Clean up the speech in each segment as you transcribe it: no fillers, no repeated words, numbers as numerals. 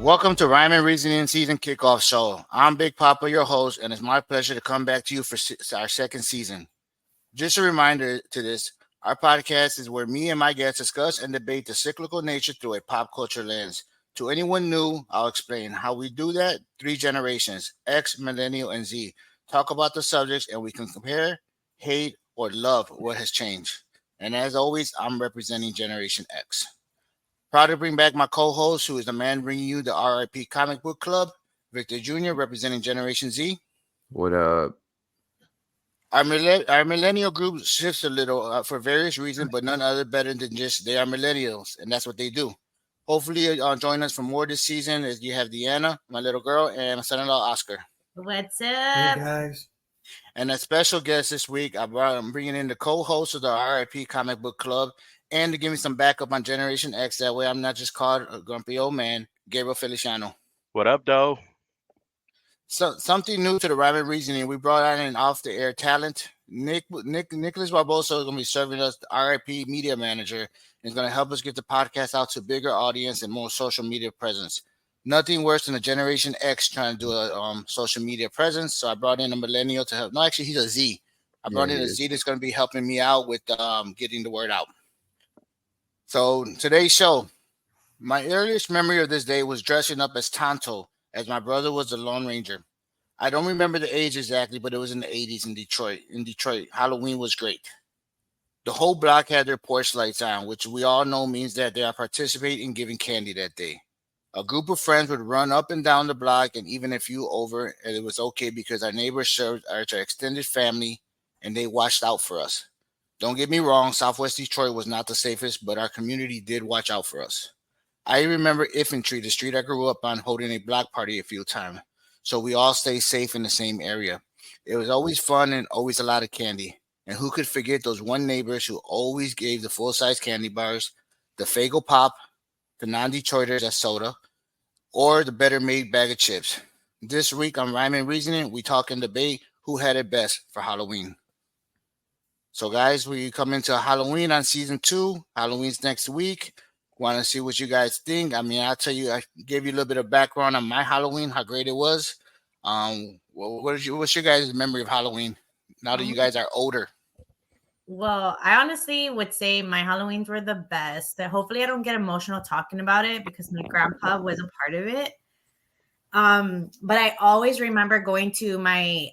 Welcome to Rhyme and Reasoning Season Kickoff Show. I'm Big Papa, your host, and it's my pleasure to come back to you for our second season. Just a reminder to this, our podcast is where me and my guests discuss and debate the cyclical nature through a pop culture lens. To anyone new, I'll explain how we do that. Three generations, X, Millennial, and Z. Talk about the subjects and we can compare, hate, or love what has changed. And as always, I'm representing Generation X. Proud to bring back my co-host, who is the man bringing you the RIP Comic Book Club, Victor Jr., representing Generation Z. What up? Our millennial group shifts a little for various reasons, but none other better than just they are millennials, and that's what they do. Hopefully, you'll join us for more this season as you have Deanna, my little girl, and my son-in-law, Oscar. What's up? Hey, guys. And a special guest this week, I'm bringing in the co-host of the RIP Comic Book Club, and to give me some backup on Generation X. That way I'm not just called a grumpy old man, Gabriel Feliciano. What up, though? So something new to the Rhyme and Reasoning. We brought on an off-the-air talent. Nicholas Barbosa is going to be serving us the RIP media manager and is going to help us get the podcast out to a bigger audience and more social media presence. Nothing worse than a Generation X trying to do a social media presence. So I brought in a millennial to help. No, actually, he's a Z. I brought in a Z that's going to be helping me out with getting the word out. So today's show, my earliest memory of this day was dressing up as Tonto, as my brother was the Lone Ranger. I don't remember the age exactly, but it was in the 80s in Detroit. In Detroit, Halloween was great. The whole block had their porch lights on, which we all know means that they are participating in giving candy that day. A group of friends would run up and down the block and even a few over, and it was okay because our neighbors served our extended family and they watched out for us. Don't get me wrong, Southwest Detroit was not the safest, but our community did watch out for us. I remember Infantry, the street I grew up on, holding a block party a few times, so we all stay safe in the same area. It was always fun and always a lot of candy. And who could forget those one neighbors who always gave the full-size candy bars, the Faygo Pop, the non-Detroiters as soda, or the better-made bag of chips. This week on Rhyme and Reasoning, we talk and debate who had it best for Halloween. So, guys, we come into Halloween on season 2. Halloween's next week. Want to see what you guys think. I mean, I'll tell you, I gave you a little bit of background on my Halloween, how great it was. What's your guys' memory of Halloween now that you guys are older? Well, I honestly would say my Halloweens were the best. Hopefully, I don't get emotional talking about it because my grandpa was a part of it. But I always remember going to my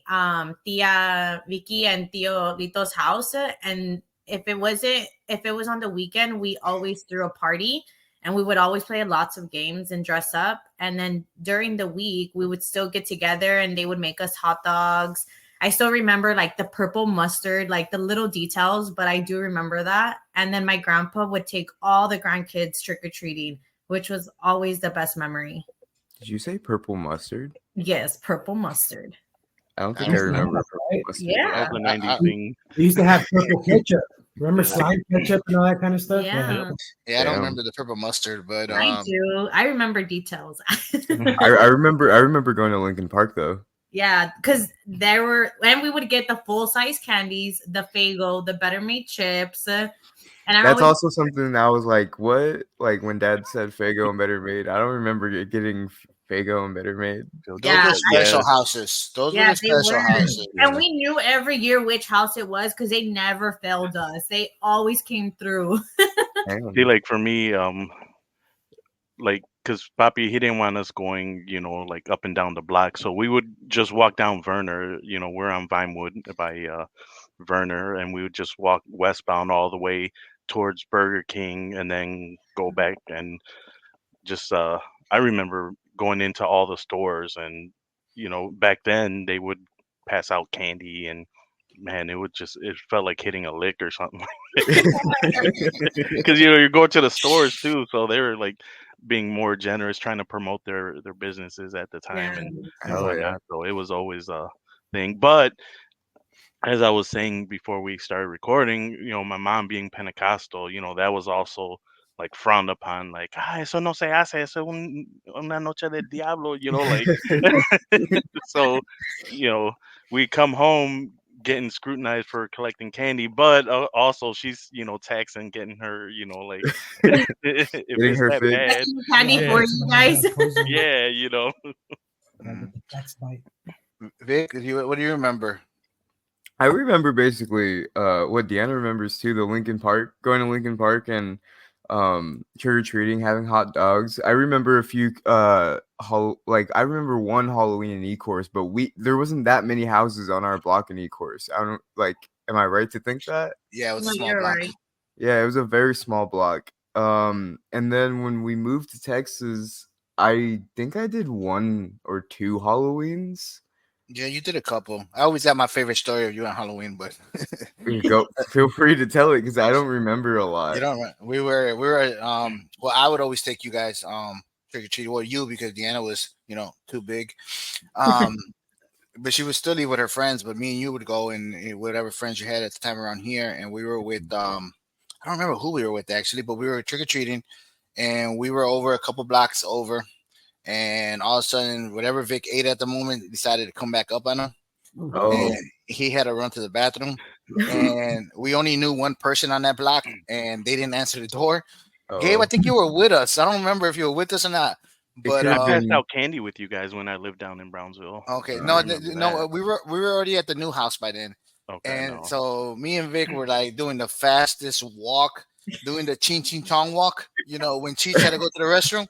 tia Vicky and Tio Lito's house, and if it was on the weekend, we always threw a party and we would always play lots of games and dress up. And then during the week, we would still get together and they would make us hot dogs. I still remember like the purple mustard, like the little details, but I do remember that. And then my grandpa would take all the grandkids trick-or-treating, which was always the best memory. Did you say purple mustard? Yes, purple mustard. I don't think I remember purple mustard. Yeah. That was a 90s thing. We used to have purple ketchup. Remember slime ketchup and all that kind of stuff? Yeah. Yeah, I don't remember the purple mustard, but I do. I remember details. I remember going to Lincoln Park though. Yeah, because there were, and we would get the full size candies, the Faygo, the Better Made chips, and that's also something I was like, what? Like when Dad said Faygo and Better Made, I don't remember getting Faygo and Better Made. Those were special houses. Those were the special houses. And we knew every year which house it was because they never failed us. They always came through. See, like for me, like because Papi, he didn't want us going, like up and down the block, so we would just walk down Verner. We're on Vinewood by Verner, and we would just walk westbound all the way towards Burger King, and then go back and just. I remember going into all the stores, and back then they would pass out candy, and man, it felt like hitting a lick or something. Because you're going to the stores too, so they were like being more generous, trying to promote their businesses at the time, and whatnot. So it was always a thing. But as I was saying before we started recording, my mom being Pentecostal, that was also like frowned upon, like, eso no se hace, eso una noche del diablo, like. So, we come home getting scrutinized for collecting candy, but also she's taxing, getting her like if Getting it's her that fix. bad, Candy for you guys. yeah, Tax bite. Vic, what do you remember? I remember basically what Deanna remembers too, the Lincoln Park, going to Lincoln Park and trick-or-treating, having hot dogs. I remember a few I remember one Halloween in E-course, but there wasn't that many houses on our block in E-course. I don't am I right to think that? Yeah, it was No, a small you're block. right. Yeah, it was a very small block. And then when we moved to Texas, I think I did 1 or 2 Halloweens. Yeah, you did a couple. I always got my favorite story of you on Halloween, but Go, feel free to tell it because I don't remember a lot. you don't. We were well, I would always take you guys trick or treat. Well, you because Deanna was too big. But she would still leave with her friends. But me and you would go and whatever friends you had at the time around here, and we were with I don't remember who we were with actually, but we were trick or treating, and we were over a couple blocks over. And all of a sudden, whatever Vic ate at the moment decided to come back up on him. Oh, And he had to run to the bathroom. And we only knew one person on that block, and they didn't answer the door. Gabe, I think you were with us. I don't remember if you were with us or not. But I passed out candy with you guys when I lived down in Brownsville. Okay, no, we were already at the new house by then. Okay, and so me and Vic were like doing the fastest walk, doing the ching ching chong walk. When Cheech had to go to the restroom.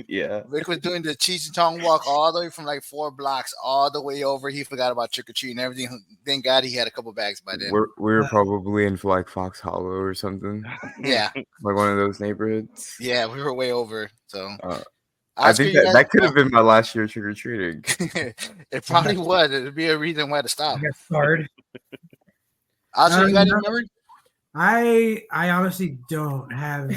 Yeah. Vic was doing the Cheech and Chong walk all the way from like 4 blocks all the way over. He forgot about trick or treat and everything. Thank God he had a couple bags by then. We were probably in like Fox Hollow or something. Yeah, like one of those neighborhoods. Yeah, we were way over. So I think that could have been my last year trick or treating. It probably was. It'd be a reason why to stop. Get started. Oscar, you got any memory? I honestly don't have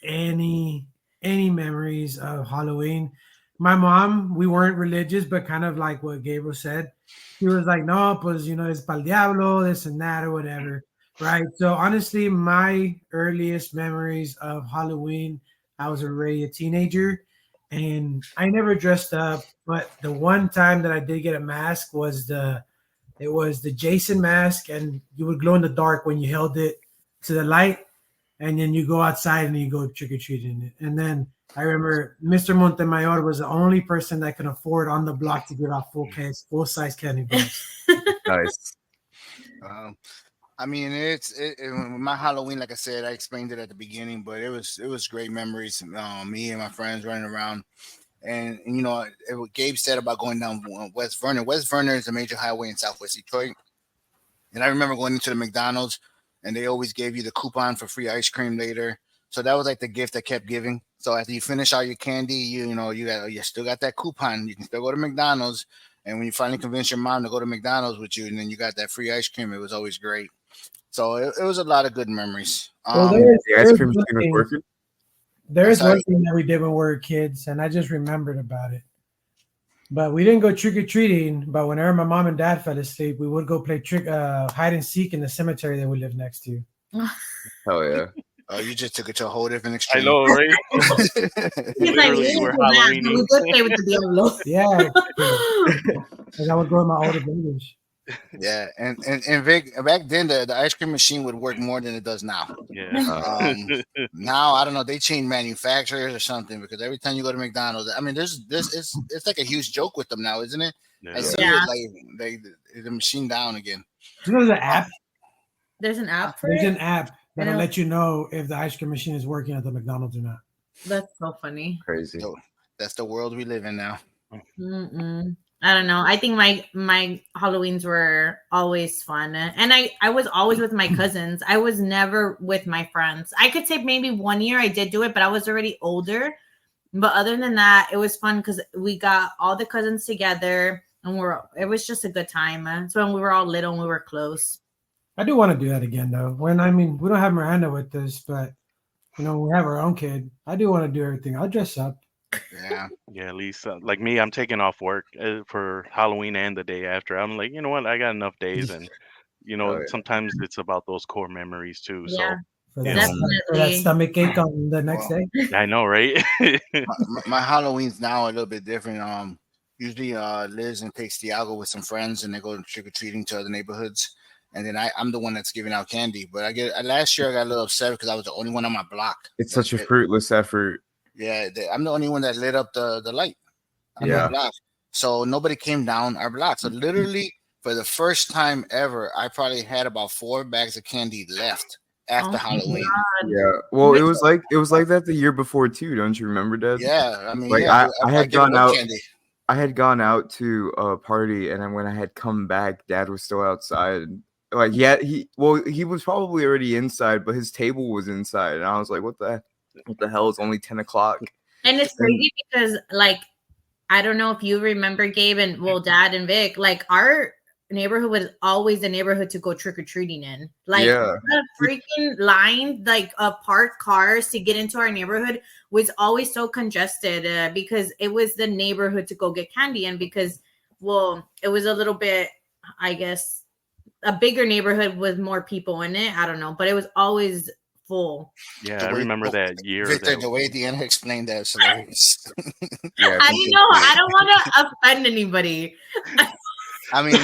any memories of Halloween. My mom, we weren't religious, but kind of like what Gabriel said. He was like, no, pues, es pa'l diablo, this and that or whatever. Right. So honestly, my earliest memories of Halloween, I was already a teenager and I never dressed up. But the one time that I did get a mask was the Jason mask, and you would glow in the dark when you held it to the light, and then you go outside and you go trick-or-treating. And then I remember Mr. Montemayor was the only person that could afford on the block to get off full-size candy bars. Nice. I mean, my Halloween, like I said, I explained it at the beginning, but it was great memories. Me and my friends running around. And what Gabe said about going down West Vernon. West Vernon is a major highway in Southwest Detroit. And I remember going into the McDonald's, and they always gave you the coupon for free ice cream later. So that was like the gift that kept giving. So after you finish all your candy, you still got that coupon. You can still go to McDonald's. And when you finally convince your mom to go to McDonald's with you, and then you got that free ice cream, it was always great. So it was a lot of good memories. The ice cream machine was working. There's one thing that we did when we were kids, and I just remembered about it. But we didn't go trick-or-treating, but whenever my mom and dad fell asleep, we would go play hide and seek in the cemetery that we lived next to. Oh, yeah. Oh, you just took it to a whole different extreme. I know, right? He's like, we did play with the diablo. Yeah. Because I would go in my older brothers. Yeah, and Vic, back then the ice cream machine would work more than it does now. Yeah. Now I don't know, they changed manufacturers or something, because every time you go to McDonald's, I mean, it's like a huge joke with them now, isn't it? Yeah. I see it like the machine down again. There's an app. There's an app for There's it? an app that'll let you know if the ice cream machine is working at the McDonald's or not. That's so funny. Crazy. So that's the world we live in now. I don't know. I think my Halloweens were always fun. And I was always with my cousins. I was never with my friends. I could say maybe 1 year I did do it, but I was already older. But other than that, it was fun because we got all the cousins together and it was just a good time. So when we were all little and we were close. I do want to do that again, though. We don't have Miranda with us, but we have our own kid. I do want to do everything. I'll dress up. Yeah. Yeah, at least like me, I'm taking off work for Halloween and the day after. I'm like, you know what? I got enough days, and sometimes it's about those core memories too. Yeah. So For that stomach ache on the next day. I know, right? my Halloween's now a little bit different. Usually, Liz and takes Tiago with some friends, and they go trick or treating to other neighborhoods. And then I'm the one that's giving out candy. But last year I got a little upset because I was the only one on my block. It's such a fruitless effort. Yeah, I'm the only one that lit up the light on Yeah. my block. So nobody came down our block. So literally, for the first time ever, I probably had about 4 bags of candy left after Halloween. Yeah. Well, it was like that the year before too. Don't you remember, Dad? Yeah, I mean, Like yeah, I had gone out. candy. I had gone out to a party, and then when I had come back, Dad was still outside. Like he was probably already inside, but his table was inside, and I was like, "What the hell? It's only 10 o'clock." And it's crazy because, like, I don't know if you remember, Gabe, and Dad and Vic, like, our neighborhood was always the neighborhood to go trick-or-treating in. Like, the freaking line, like, parked cars to get into our neighborhood was always so congested because it was the neighborhood to go get candy in because, it was a little bit, I guess, a bigger neighborhood with more people in it. I don't know, but it was always full. Yeah, I remember that year. Victor, the way Deanna explained that is hilarious. Yeah, I don't want to offend anybody. I mean,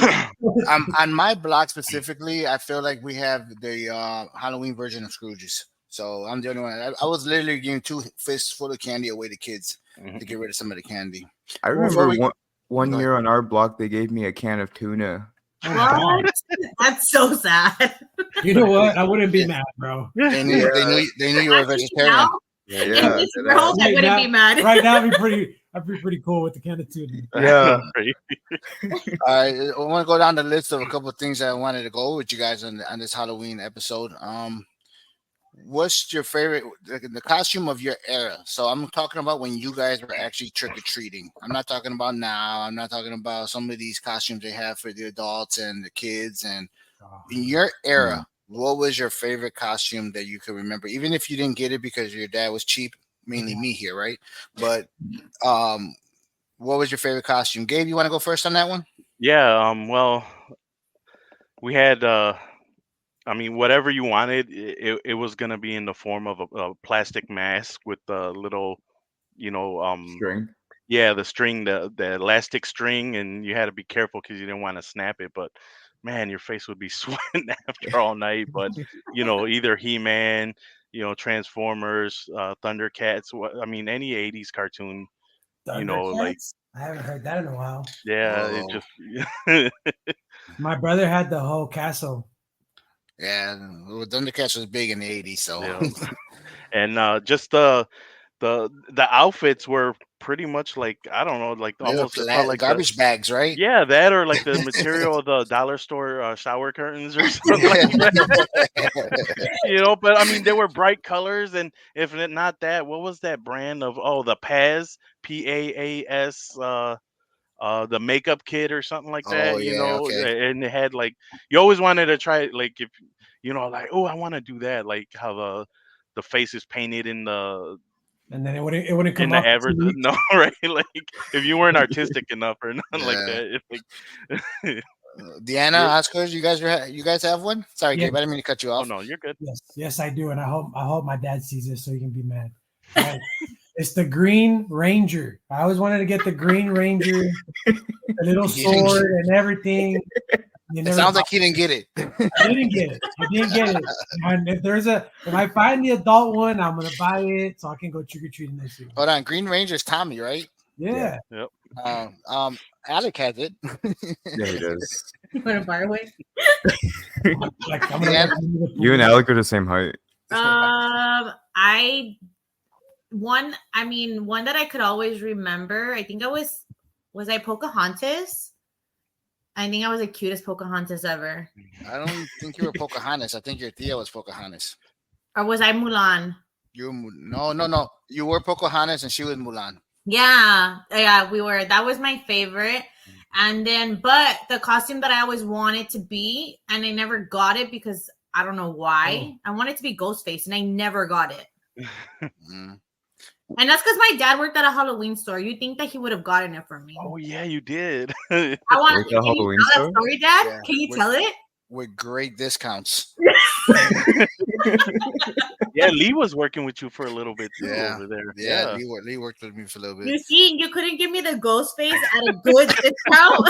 on my block specifically, I feel like we have the Halloween version of Scrooge's. So I'm the only one. I was literally giving 2 fists full of candy away to kids to get rid of some of the candy. I remember one year on our block, they gave me a can of tuna. What? That's so sad. You know what? I wouldn't be mad, bro. They knew you were a vegetarian. In this world, I wouldn't be mad. Right now, I'd be pretty cool with the can of tuna. Yeah. All right, I want to go down the list of a couple of things that I wanted to go with you guys on this Halloween episode. What's your favorite, the costume of your era? So I'm talking about when you guys were actually trick-or-treating. I'm not talking about now. I'm not talking about some of these costumes they have for the adults and the kids. And in your era, what was your favorite costume that you could remember? Even if you didn't get it because your dad was cheap, mainly me here, right? But what was your favorite costume? Gabe, you want to go first on that one? Yeah, well, we had whatever you wanted, it was gonna be in the form of a plastic mask with the little, String. Yeah, the string, the elastic string, and you had to be careful because you didn't want to snap it. But man, your face would be sweating after all night. But either He-Man, Transformers, Thundercats. Any '80s cartoon. Like I haven't heard that in a while. Yeah, it just. My brother had the whole castle. Yeah, Thundercats was big in the '80s, so. Yeah. And just the outfits were pretty much like, I don't know, like almost like garbage bags, right? Yeah, that or like the material of the dollar store shower curtains or something like that. But they were bright colors, and if not that, what was that brand of the Paz, PAAS, the makeup kit or something like that, okay. And it had like, you always wanted to try, like, if I want to do that, like how the face is painted in the, and then it wouldn't come in up. The average, no, right? Like if you weren't artistic enough or nothing like that. Deanna, Oscar, you guys have one? Sorry, Gabe, I didn't mean to cut you off. Oh no, you're good. Yes, I do, and I hope my dad sees this so he can be mad. Right. It's the Green Ranger. I always wanted to get the Green Ranger, the little sword and everything. It sounds like he didn't get it. I didn't get it. And if I find the adult one, I'm gonna buy it so I can go trick or treating this year. Hold on, Green Ranger's Tommy, right? Yeah. Yep. Alec has it. Yeah, he does. You want to borrow it? You and Alec are the same height. One that I could always remember. I think was I Pocahontas? I think I was the cutest Pocahontas ever. I don't think you were Pocahontas. I think your Thea was Pocahontas. Or was I Mulan? No. You were Pocahontas and she was Mulan. Yeah, we were. That was my favorite. And then, but the costume that I always wanted to be, and I never got it because I don't know why. I wanted to be Ghostface, and I never got it. And that's because my dad worked at a Halloween store. You'd think that he would have gotten it for me. Oh yeah, you did. I want to tell that story, Dad. Yeah, Can you tell it? With great discounts. Yeah, Lee was working with you for a little bit too Yeah, over there. yeah. Yeah. Lee worked with me for a little bit. You see, you couldn't give me the ghost face at a good discount.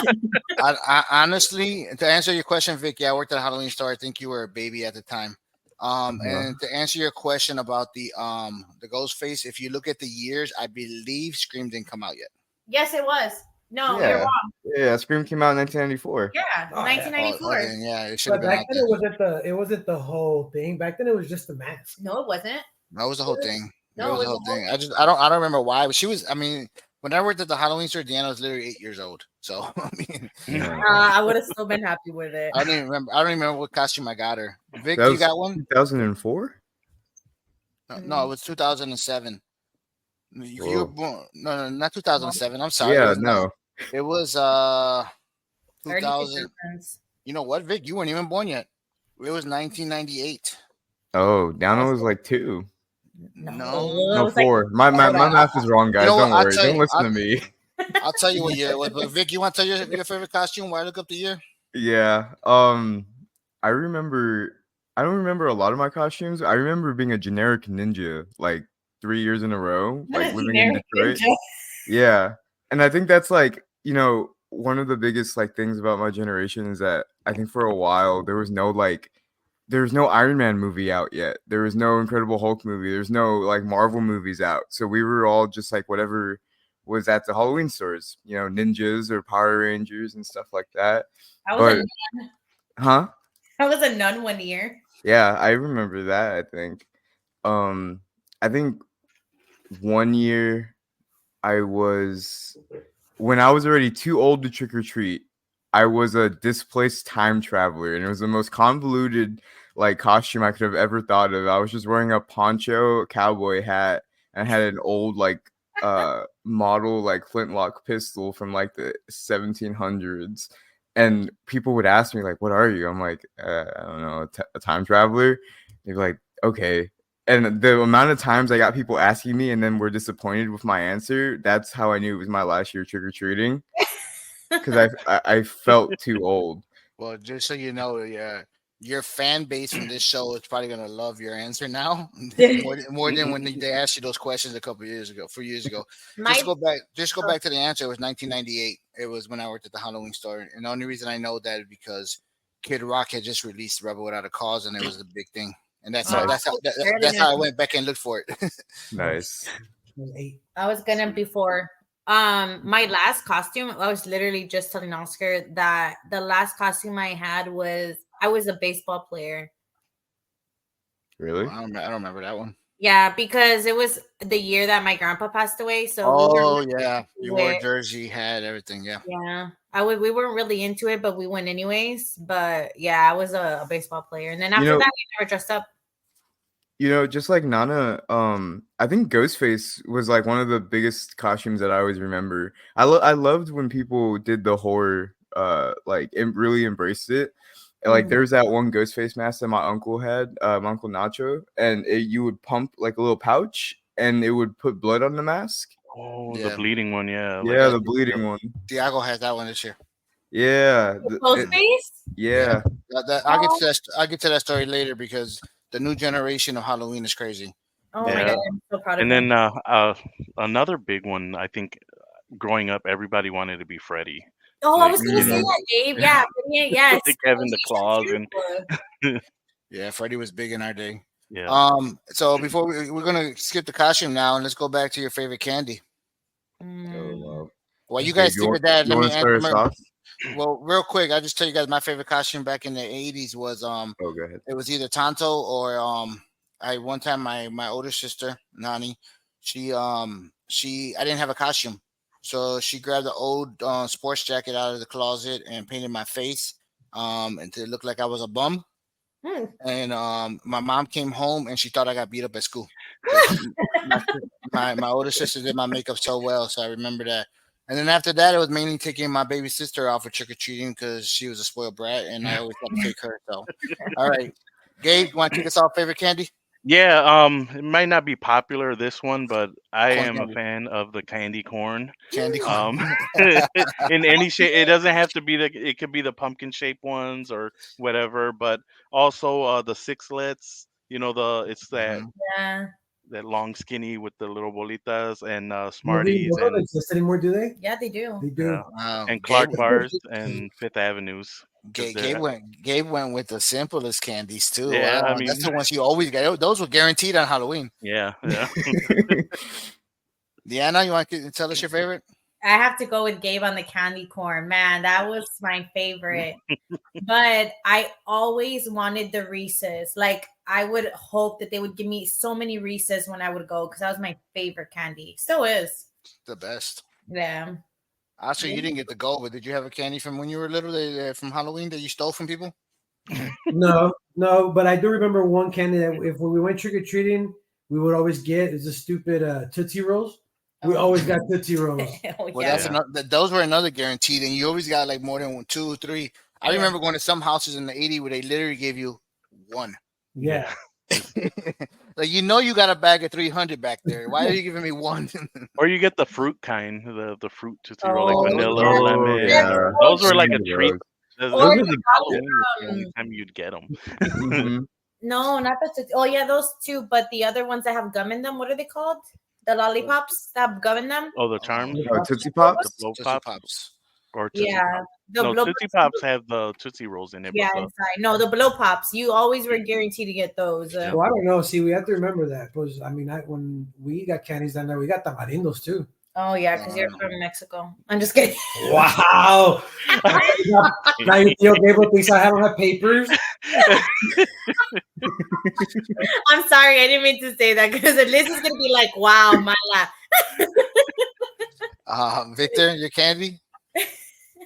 I honestly, to answer your question, Vic, yeah, I worked at a Halloween store. I think you were a baby at the time. And to answer your question about the ghost face, if you look at the years, I believe Scream didn't come out yet. Yes, it was. No, you're Yeah, wrong. yeah. Scream came out in 1994. Yeah, Oh, yeah. 1994. Then, yeah, it should have But been back out then there. it wasn't the whole thing. Back then it was just the mask. No, it wasn't. That was the whole thing. No, That was the whole thing. I don't remember why, but she was. I mean, when I worked at the Halloween store, Deanna was literally 8 years old. So I mean, Yeah. I would have still been happy with it. I don't even remember. I don't even remember what costume I got her. Vic, That you was got one? 2004. No, it was 2007. You were Whoa. born? No, not 2007. I'm sorry. Yeah, no. It was 30 2000. difference. You know what, Vic? You weren't even born yet. It was 1998. Oh, Downer was like 2. No. No, was like- 4. My math is wrong, guys. You know what? Don't I'll worry. tell you- Don't listen to me. I'll tell you what year it was. But Vic, you want to tell your favorite costume while I look up the year? Yeah. I remember. I don't remember a lot of my costumes. I remember being a generic ninja like 3 years in a row, like living in Generic Detroit. ninja. Yeah, and I think that's like one of the biggest like things about my generation is that I think for a while there was no Iron Man movie out yet. There was no Incredible Hulk movie. There's no like Marvel movies out. So we were all just like whatever was at the Halloween stores, ninjas or Power Rangers and stuff like that. I was a But- nun. Huh? I was a nun one year. Yeah, I remember that, I think. I think one year when I was already too old to trick or treat, I was a displaced time traveler, and it was the most convoluted like costume I could have ever thought of. I was just wearing a poncho, a cowboy hat, and I had an old like model like flintlock pistol from like the 1700s. And people would ask me like, "What are you?" I'm like, "I don't know, a time traveler." They'd be like, "Okay." And the amount of times I got people asking me and then were disappointed with my answer, that's how I knew it was my last year trick-or-treating. Because I felt too old. Well, just so you know, your fan base from this show is probably gonna love your answer now more than when they asked you those questions a couple years ago, 4 years ago. Just go back to the answer. It was 1998. It was when I worked at the Halloween store, and the only reason I know that is because Kid Rock had just released Rebel Without a Cause, and it was the big thing. And that's how I went back and looked for it. Nice. I was gonna before. My last costume, I was literally just telling Oscar that the last costume I had was I was a baseball player. Really? I don't remember that one. Yeah, because it was the year that my grandpa passed away. So You wore a jersey, hat, everything. Yeah. Yeah. We weren't really into it, but we went anyways. But yeah, I was a baseball player. And then after that, we never dressed up. Just like Nana, I think Ghostface was like one of the biggest costumes that I always remember. I loved when people did the horror, really embraced it. Like there's that one Ghostface mask that my uncle had, my Uncle Nacho, and you would pump like a little pouch, and it would put blood on the mask. Oh, the bleeding one, yeah. Yeah, the bleeding one. Diago has that one this year. Yeah. Ghostface? Yeah. I'll get to that story later because the new generation of Halloween is crazy. Oh my God, I'm so proud of And them. then another big one, I think, growing up, everybody wanted to be Freddy. Oh, I was gonna say that, Dave. Yeah, yes. Kevin the Claws and yeah, Freddy was big in our day. Yeah. So before we're gonna skip the costume now and let's go back to your favorite candy. Well, you guys think of that. Let me answer. Well, real quick, I'll just tell you guys my favorite costume back in the 80s was go ahead. It was either Tonto or one time my older sister, Nani, I didn't have a costume. So she grabbed the old sports jacket out of the closet and painted my face until it looked like I was a bum. And my mom came home and she thought I got beat up at school. my older sister did my makeup so well, so I remember that. And then after that, it was mainly taking my baby sister out for trick or treating because she was a spoiled brat, and I always had to take her. So, all right, Gabe, you want to kick us off? Favorite candy? Yeah, it might not be popular this one, but I am a fan of the candy corn. Candy corn. In any shape, it doesn't have to be it could be the pumpkin shaped ones or whatever, but also the sixlets, You know it's that Mhm. Yeah. that long skinny with the little bolitas and Those Smarties don't exist anymore, do they? Yeah, they do. They yeah, do. and Gabe, Clark bars and Fifth Avenues because they're Gabe went with the simplest candies too. yeah. I That's mean, the ones you always get. Those were guaranteed on Halloween. yeah. Deanna, you want to tell us your favorite? I have to go with Gabe on the candy corn. Man, that was my favorite. But I always wanted the Reese's. Like, I would hope that they would give me so many Reese's when I would go because that was my favorite candy. Still is. The best. Yeah. Oscar, you didn't get to go, but did you have a candy from when you were little from Halloween that you stole from people? No, but I do remember one candy that if when we went trick or treating, we would always get is the stupid Tootsie Rolls. We always got Tootsie Rolls. Oh, Well, yeah. that's another. Those were another guaranteed, and you always got like more than 1, 2, 3. I Yeah. remember going to some houses in the '80s where they literally gave you one. Yeah. Like you got a bag of 300 back there. Why are you giving me one? Or you get the fruit kind, the fruit Tootsie Roll, like Oh, vanilla, yeah. lemon. yeah. Those were like a Those. treat. Those Or were the Halloween was the only time you'd get them. Mhm. No, not the Tootsie. Oh, yeah, those two. But the other ones that have gum in them, what are they called? The lollipops that have gum in them? Oh, the charms, Oh, Tootsie the Pops. blow Tootsie pops, Pops. or Tootsie Yeah. Pops. The No, blow Tootsie pops. Pops have the Tootsie Rolls in it. Yeah, But inside. No, the blow pops. You always were guaranteed to get those. Well, I don't know. See, we have to remember that because I mean, when we got candies down there, we got tamarindos too. Oh, yeah, because you're from Mexico. I'm just kidding. Wow. Now you feel Gabriel thinks I don't have papers. I'm sorry. I didn't mean to say that because Liz is going to be like, wow, Mala. Victor, your candy? Change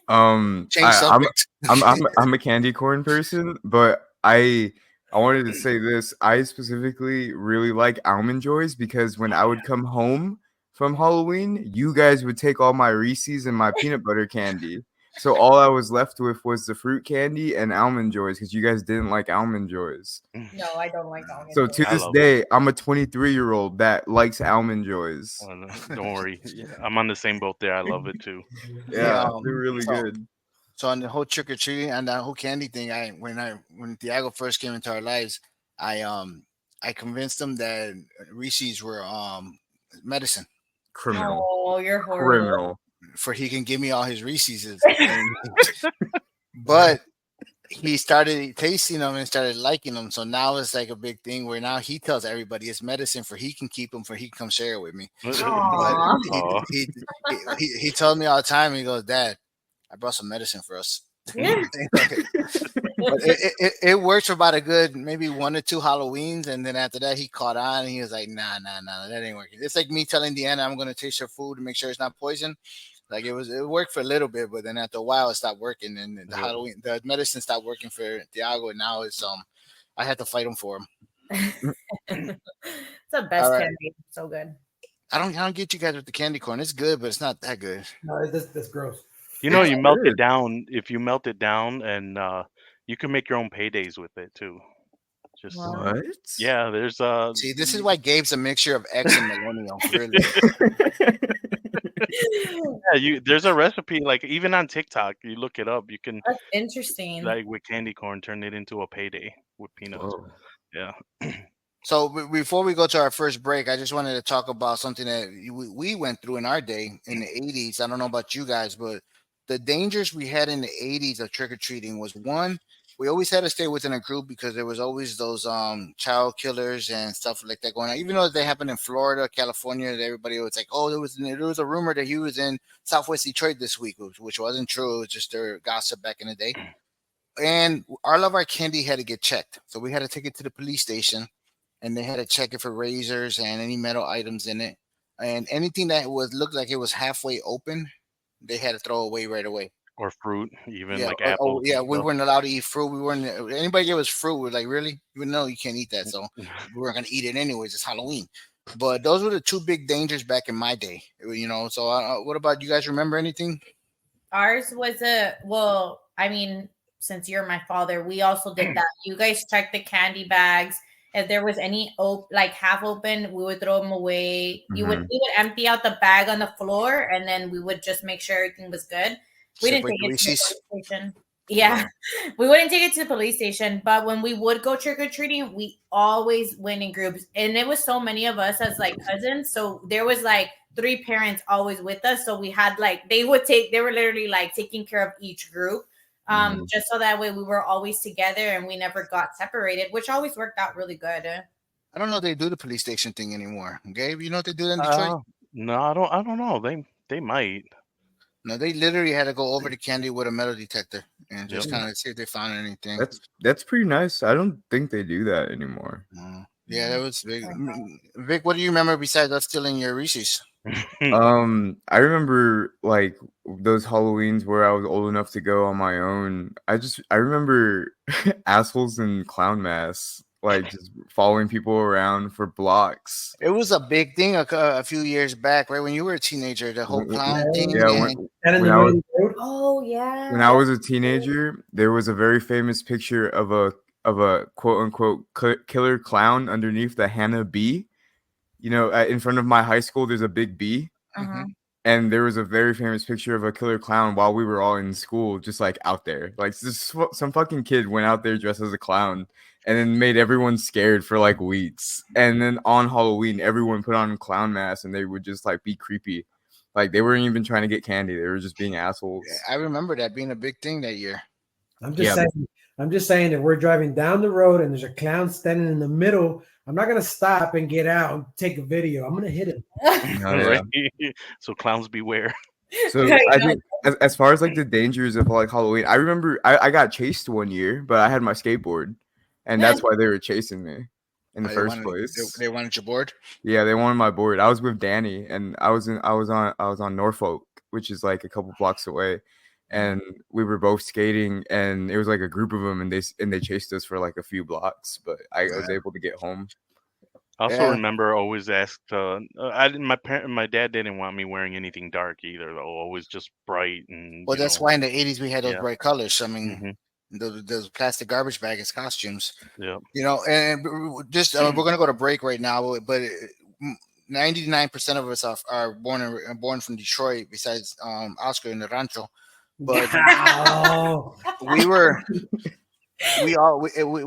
I'm subject. I'm a candy corn person, but I wanted to say this. I specifically really like almond joys because when I would come home from Halloween, you guys would take all my Reese's and my peanut butter candy. So all I was left with was the fruit candy and almond joys because you guys didn't like almond joys. No, I don't like almond So joys. to I this love day, I'm a 23-year-old that likes almond joys. Oh, no, don't worry, I'm on the same boat there. I love it too. Yeah, they're really so- good. So on the whole trick or treating and that whole candy thing, when Thiago first came into our lives, I convinced him that Reese's were medicine Criminal. Oh, you're horrible. Criminal. for he can give me all his Reese's. But he started tasting them and started liking them. So now it's like a big thing where now he tells everybody it's medicine for he can keep them for he can come share it with me. Aw. But he told me all the time. He goes, "Dad, I brought some medicine for us." Yeah. But it worked for about a good maybe 1 or 2 Halloweens, and then after that he caught on and he was like, nah, that ain't working. It's like me telling Deanna I'm gonna taste her food to make sure it's not poison. Like it worked for a little bit, but then after a while it stopped working, and the medicine stopped working for Thiago, and now it's I had to fight him for him. It's the best All right. candy. So good. I don't get you guys with the candy corn. It's good, but it's not that good. No, that's gross. You know, you melt good. it down. If you melt it down, and you can make your own paydays with it too. Just Wow. What? yeah, there's See, this is why Gabe's a mixture of X and millennial. Really. yeah, there's a recipe like even on TikTok. You look it up. You can That's interesting. like with candy corn turn it into a payday with peanuts. Whoa. Yeah. So before we go to our first break, I just wanted to talk about something that we went through in our day in the 80s. I don't know about you guys, but the dangers we had in the 80s of trick-or-treating was, one, we always had to stay within a group because there was always those child killers and stuff like that going on. Even though they happened in Florida, California, everybody was like, oh, there was a rumor that he was in Southwest Detroit this week, which wasn't true. It was just their gossip back in the day. And all of our candy had to get checked. So we had to take it to the police station, and they had to check it for razors and any metal items in it. And anything that looked like it was halfway open, they had to throw away right away. Or fruit, even Yeah. like apples. Yeah, and we stuff. weren't allowed to eat fruit. We weren't. Anybody gave us fruit, we're like, really? You know, you can't eat that. So we weren't gonna eat it anyways. It's Halloween. But those were the two big dangers back in my day. You know. So what about you guys? Remember anything? Ours was I mean, since you're my father, we also did that. You guys checked the candy bags. If there was any like half open, we would throw them away. We would empty out the bag on the floor, and then we would just make sure everything was good. We didn't take it to the police station. Yeah, we wouldn't take it to the police station, but when we would go trick or treating, we always went in groups, and it was so many of us as like cousins. So there was like 3 parents always with us. So we had like they were literally like taking care of each group, Mhm. just so that way we were always together and we never got separated, which always worked out really good. I don't know if they do the police station thing anymore. Gabe, you know what they do in Detroit? Uh, no, I don't know. They might. No, they literally had to go over to Candy with a metal detector and Yep. just kind of see if they found anything. That's pretty nice. I don't think they do that anymore. Yeah, that was big. Vic, what do you remember besides us stealing your Reese's? I remember like those Halloweens where I was old enough to go on my own. I remember assholes in clown masks, like just following people around for blocks. It was a big thing a few years back, right when you were a teenager. The whole clown thing. Yeah, And And in when the I was main road. Oh yeah. when I was a teenager, there was a very famous picture of a quote unquote killer clown underneath the Hannah B. You know, in front of my high school, there's a big B. Uh-huh. And there was a very famous picture of a killer clown while we were all in school, just like out there. Like some fucking kid went out there dressed as a clown and then made everyone scared for like weeks. And then on Halloween, everyone put on clown masks and they would just like be creepy. Like they weren't even trying to get candy; they were just being assholes. I remember that being a big thing that year. I'm just saying that we're driving down the road and there's a clown standing in the middle. I'm not gonna stop and get out and take a video. I'm gonna hit him. Oh, yeah. Right? So clowns beware. So I think as far as like the dangers of like Halloween, I remember I got chased one year, but I had my skateboard, and that's why they were chasing me in the first place. They wanted your board. Yeah, they wanted my board. I was with Danny, and I was on Norfolk, which is like a couple blocks away, and we were both skating, and it was like a group of them, and they chased us for like a few blocks, but I was able to get home. I also remember always asked. My dad didn't want me wearing anything dark either, though. Always just bright and. Well, that's why in the '80s we had those bright colors. I mean, Mhm. those plastic garbage bag as costumes. Yeah. You know, and just we're gonna go to break right now, but 99% of us are born from Detroit. Besides Oscar in the Rancho, but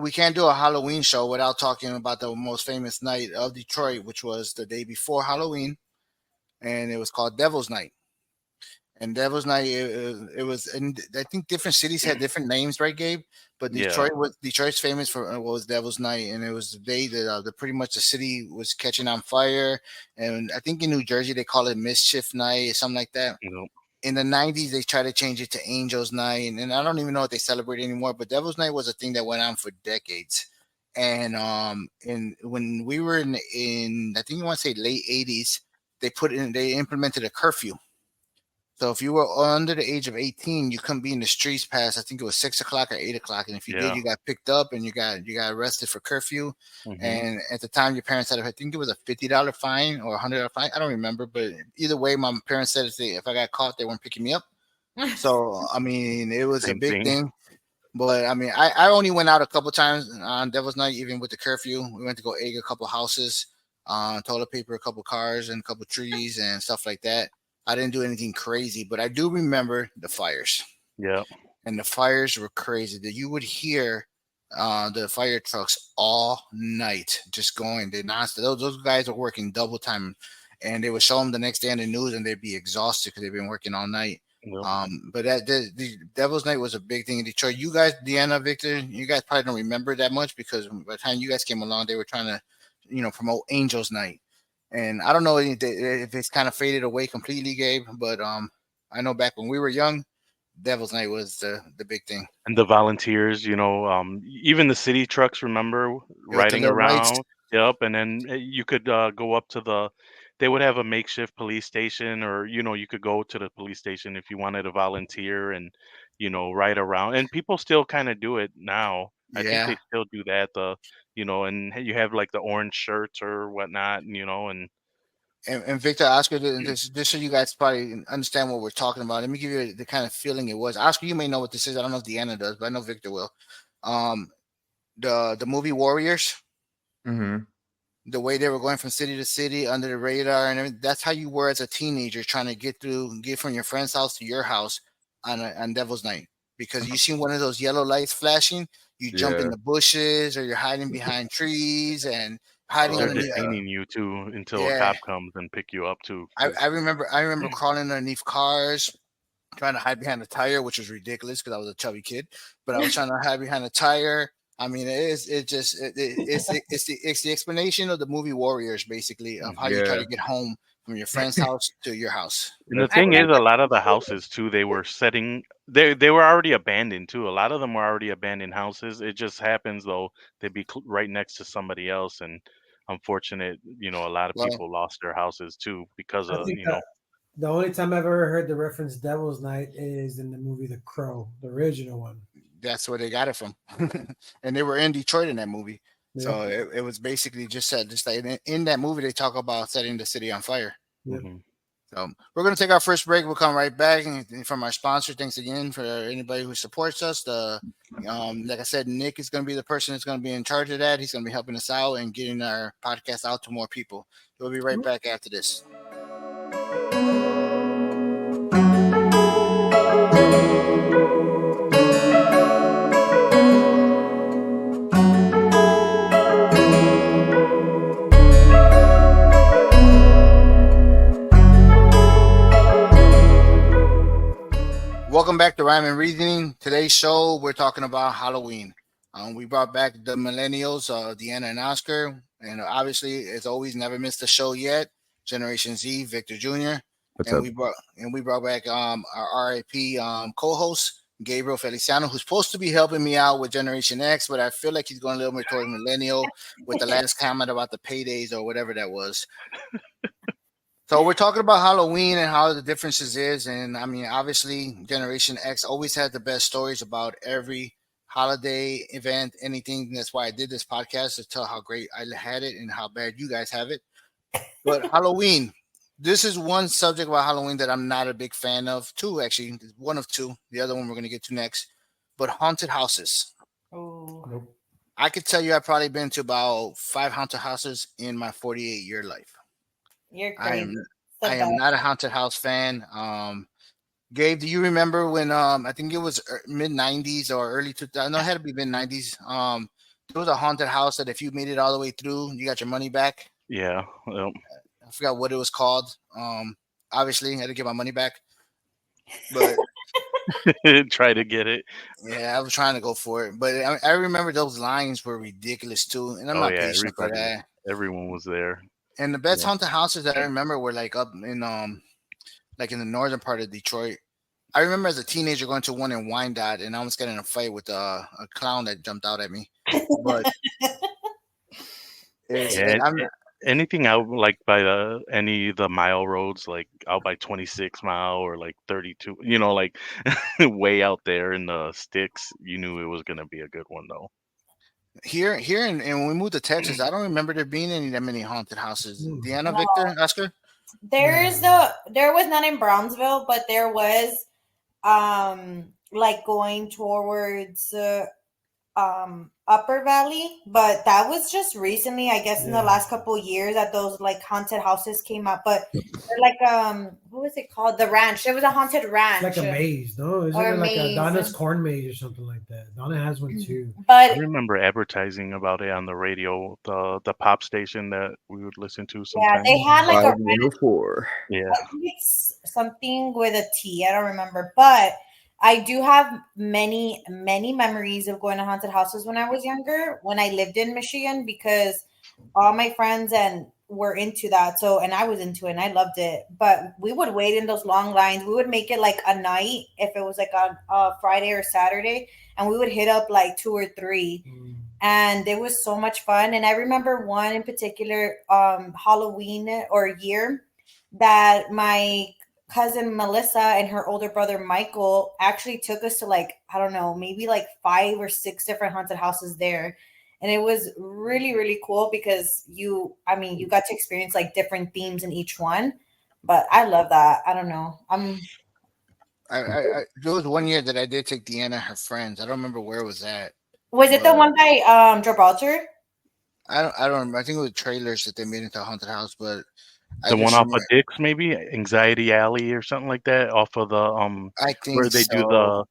we can't do a Halloween show without talking about the most famous night of Detroit, which was the day before Halloween, and it was called Devil's Night. And Devil's Night, it was, and I think different cities had different names, right, Gabe? But Detroit's famous for what was Devil's Night, and it was the day that pretty much the city was catching on fire. And I think in New Jersey they call it Mischief Night or something like that. Nope. In the 90s, they tried to change it to Angels Night, and I don't even know what they celebrate anymore. But Devil's Night was a thing that went on for decades. And when we were in I think you want to say late 80s, they implemented a curfew. So if you were under the age of 18, you couldn't be in the streets past I think it was 6 o'clock or 8 o'clock, and if you did, you got picked up and you got arrested for curfew. And at the time, your parents had I think it was a $50 fine or $100 fine. I don't remember, but either way, my parents said if I got caught, they weren't picking me up. So I mean, it was a big thing. But I mean, I only went out a couple times on Devil's Night, even with the curfew. We went to go egg a couple houses, toilet paper a couple cars and a couple trees and stuff like that. I didn't do anything crazy, but I do remember the fires. Yeah. And the fires were crazy. That you would hear the fire trucks all night just going. They nonstop. Those guys are working double time, and they would show them the next day on the news, and they'd be exhausted because they've been working all night. Yeah. But the Devil's Night was a big thing in Detroit. You guys, Deanna, Victor, you guys probably don't remember that much because by the time you guys came along, they were trying to, promote Angels Night. And I don't know if it's kind of faded away completely, Gabe, but I know back when we were young, Devil's Night was the big thing. And the volunteers, even the city trucks, remember riding around. Yep. And then you could go up to they would have a makeshift police station, or, you could go to the police station if you wanted to volunteer and, ride around. And people still kind of do it now. I think they still do that. And you have like the orange shirts or whatnot, and Victor, Oscar, just so you guys probably understand what we're talking about, let me give you the kind of feeling it was. Oscar, you may know what this is. I don't know if Deanna does, but I know Victor will. The movie Warriors, the way they were going from city to city under the radar, and everything, that's how you were as a teenager trying to get from your friend's house to your house on Devil's Night. because you see one of those yellow lights flashing, you jump in Yeah. the bushes or you're hiding behind trees and hiding They're underneath. detaining you too until a Yeah, cop comes and pick you up too. I, 'Cause I remember I remember crawling underneath cars, trying to hide behind a tire, which was ridiculous because I was a chubby kid. But I was trying to hide behind a tire. I mean, it's the explanation of the movie Warriors, basically, of how you try Yeah. to get home from your friend's house to your house. And the That's I thing is, remember. a lot of the houses too, they were setting. They were already abandoned too. A lot of them were already abandoned houses. It just happens though they'd be right next to somebody else, and unfortunate, a lot of Well, people lost their houses too because I of think that the only time I've ever heard the reference Devil's Night is in the movie The Crow, the original one. that's where they got it from, and they were in Detroit in that movie. Yep. So it was basically just said, just like in that movie, they talk about setting the city on fire. Yep. Mhm. So we're going to take our first break. We'll come right back and from our sponsor. Thanks again for anybody who supports us. Like I said, Nick is going to be the person that's going to be in charge of that. He's going to be helping us out and getting our podcast out to more people. We'll be right back after this. Welcome back to Rhyme and Reasoning. Today's show, we're talking about Halloween. We brought back the millennials, Deanna and Oscar, and obviously, as always, never missed a show yet. Generation Z, Victor Jr. What's And up? we brought back our RIP co-host Gabriel Feliciano, who's supposed to be helping me out with Generation X, but I feel like he's going a little bit toward millennial with the last comment about the paydays or whatever that was. So we're talking about Halloween and how the differences is, and I mean, obviously, Generation X always had the best stories about every holiday event, anything. That's why I did this podcast to tell how great I had it and how bad you guys have it. But Halloween, this is one subject about Halloween that I'm not a big fan of. Two, actually, one of two. The other one we're going to get to next. But haunted houses. Oh, Nope. I could tell you I've probably been to about 5 haunted houses in my 48-year life. you're I crazy. am The I am best. not a haunted house fan. Gabe, do you remember when I think it was mid 90s or early 2000? No, it had to be mid 90s. There was a haunted house that if you made it all the way through, you got your money back. Yeah. Well, I forgot what it was called. Obviously, I had to get my money back, but try to get it. yeah, I was trying to go for it. But I remember those lines were ridiculous too, and I'm Oh not yeah, patient for that. everyone was there. And the best Yeah. haunted houses that I remember were like in the northern part of Detroit. I remember as a teenager going to one in Wyandotte and I almost got in a fight with a clown that jumped out at me. But Yeah. Anything out like by any of the mile roads, like out by 26 Mile or like 32, like way out there in the sticks, you knew it was gonna be a good one though. here and when we moved to Texas, I don't remember there being that many haunted houses. Hmm. Deanna, No. Victor, Oscar. There was none in Brownsville, but there was like going towards Upper Valley, but that was just recently, I guess, in the Yeah. last couple of years that those like haunted houses came up. But they're like what was it called? The ranch. It was a haunted ranch. It's like a maze, no? Isn't Or it like a maze. Donna's corn maze or something like that? Donna has one too. I But remember advertising about it on the radio, the pop station that we would listen to yeah, sometimes. they had like a 5104. Yeah. I think it's something with a T. I don't remember, but I do have many, many memories of going to haunted houses when I was younger, when I lived in Michigan, because all my friends and were into that. So, and I was into it and I loved it. But we would wait in those long lines. We would make it like a night if it was like on Friday or Saturday, and we would hit up like 2 or 3. And it was so much fun. And I remember one in particular, Halloween or year that my cousin Melissa and her older brother Michael actually took us to like, I don't know, maybe like 5 or 6 different haunted houses there. And it was really, really cool because you got to experience like different themes in each one. But I love that. I don't know. There was one year that I did take Deanna and her friends. I don't remember where it was at. Was it the But- one by Gibraltar? I don't remember. I think it was trailers that they made into a haunted house, but The one off of Dick's, maybe Anxiety Alley or something like that, off of the I think where they do so.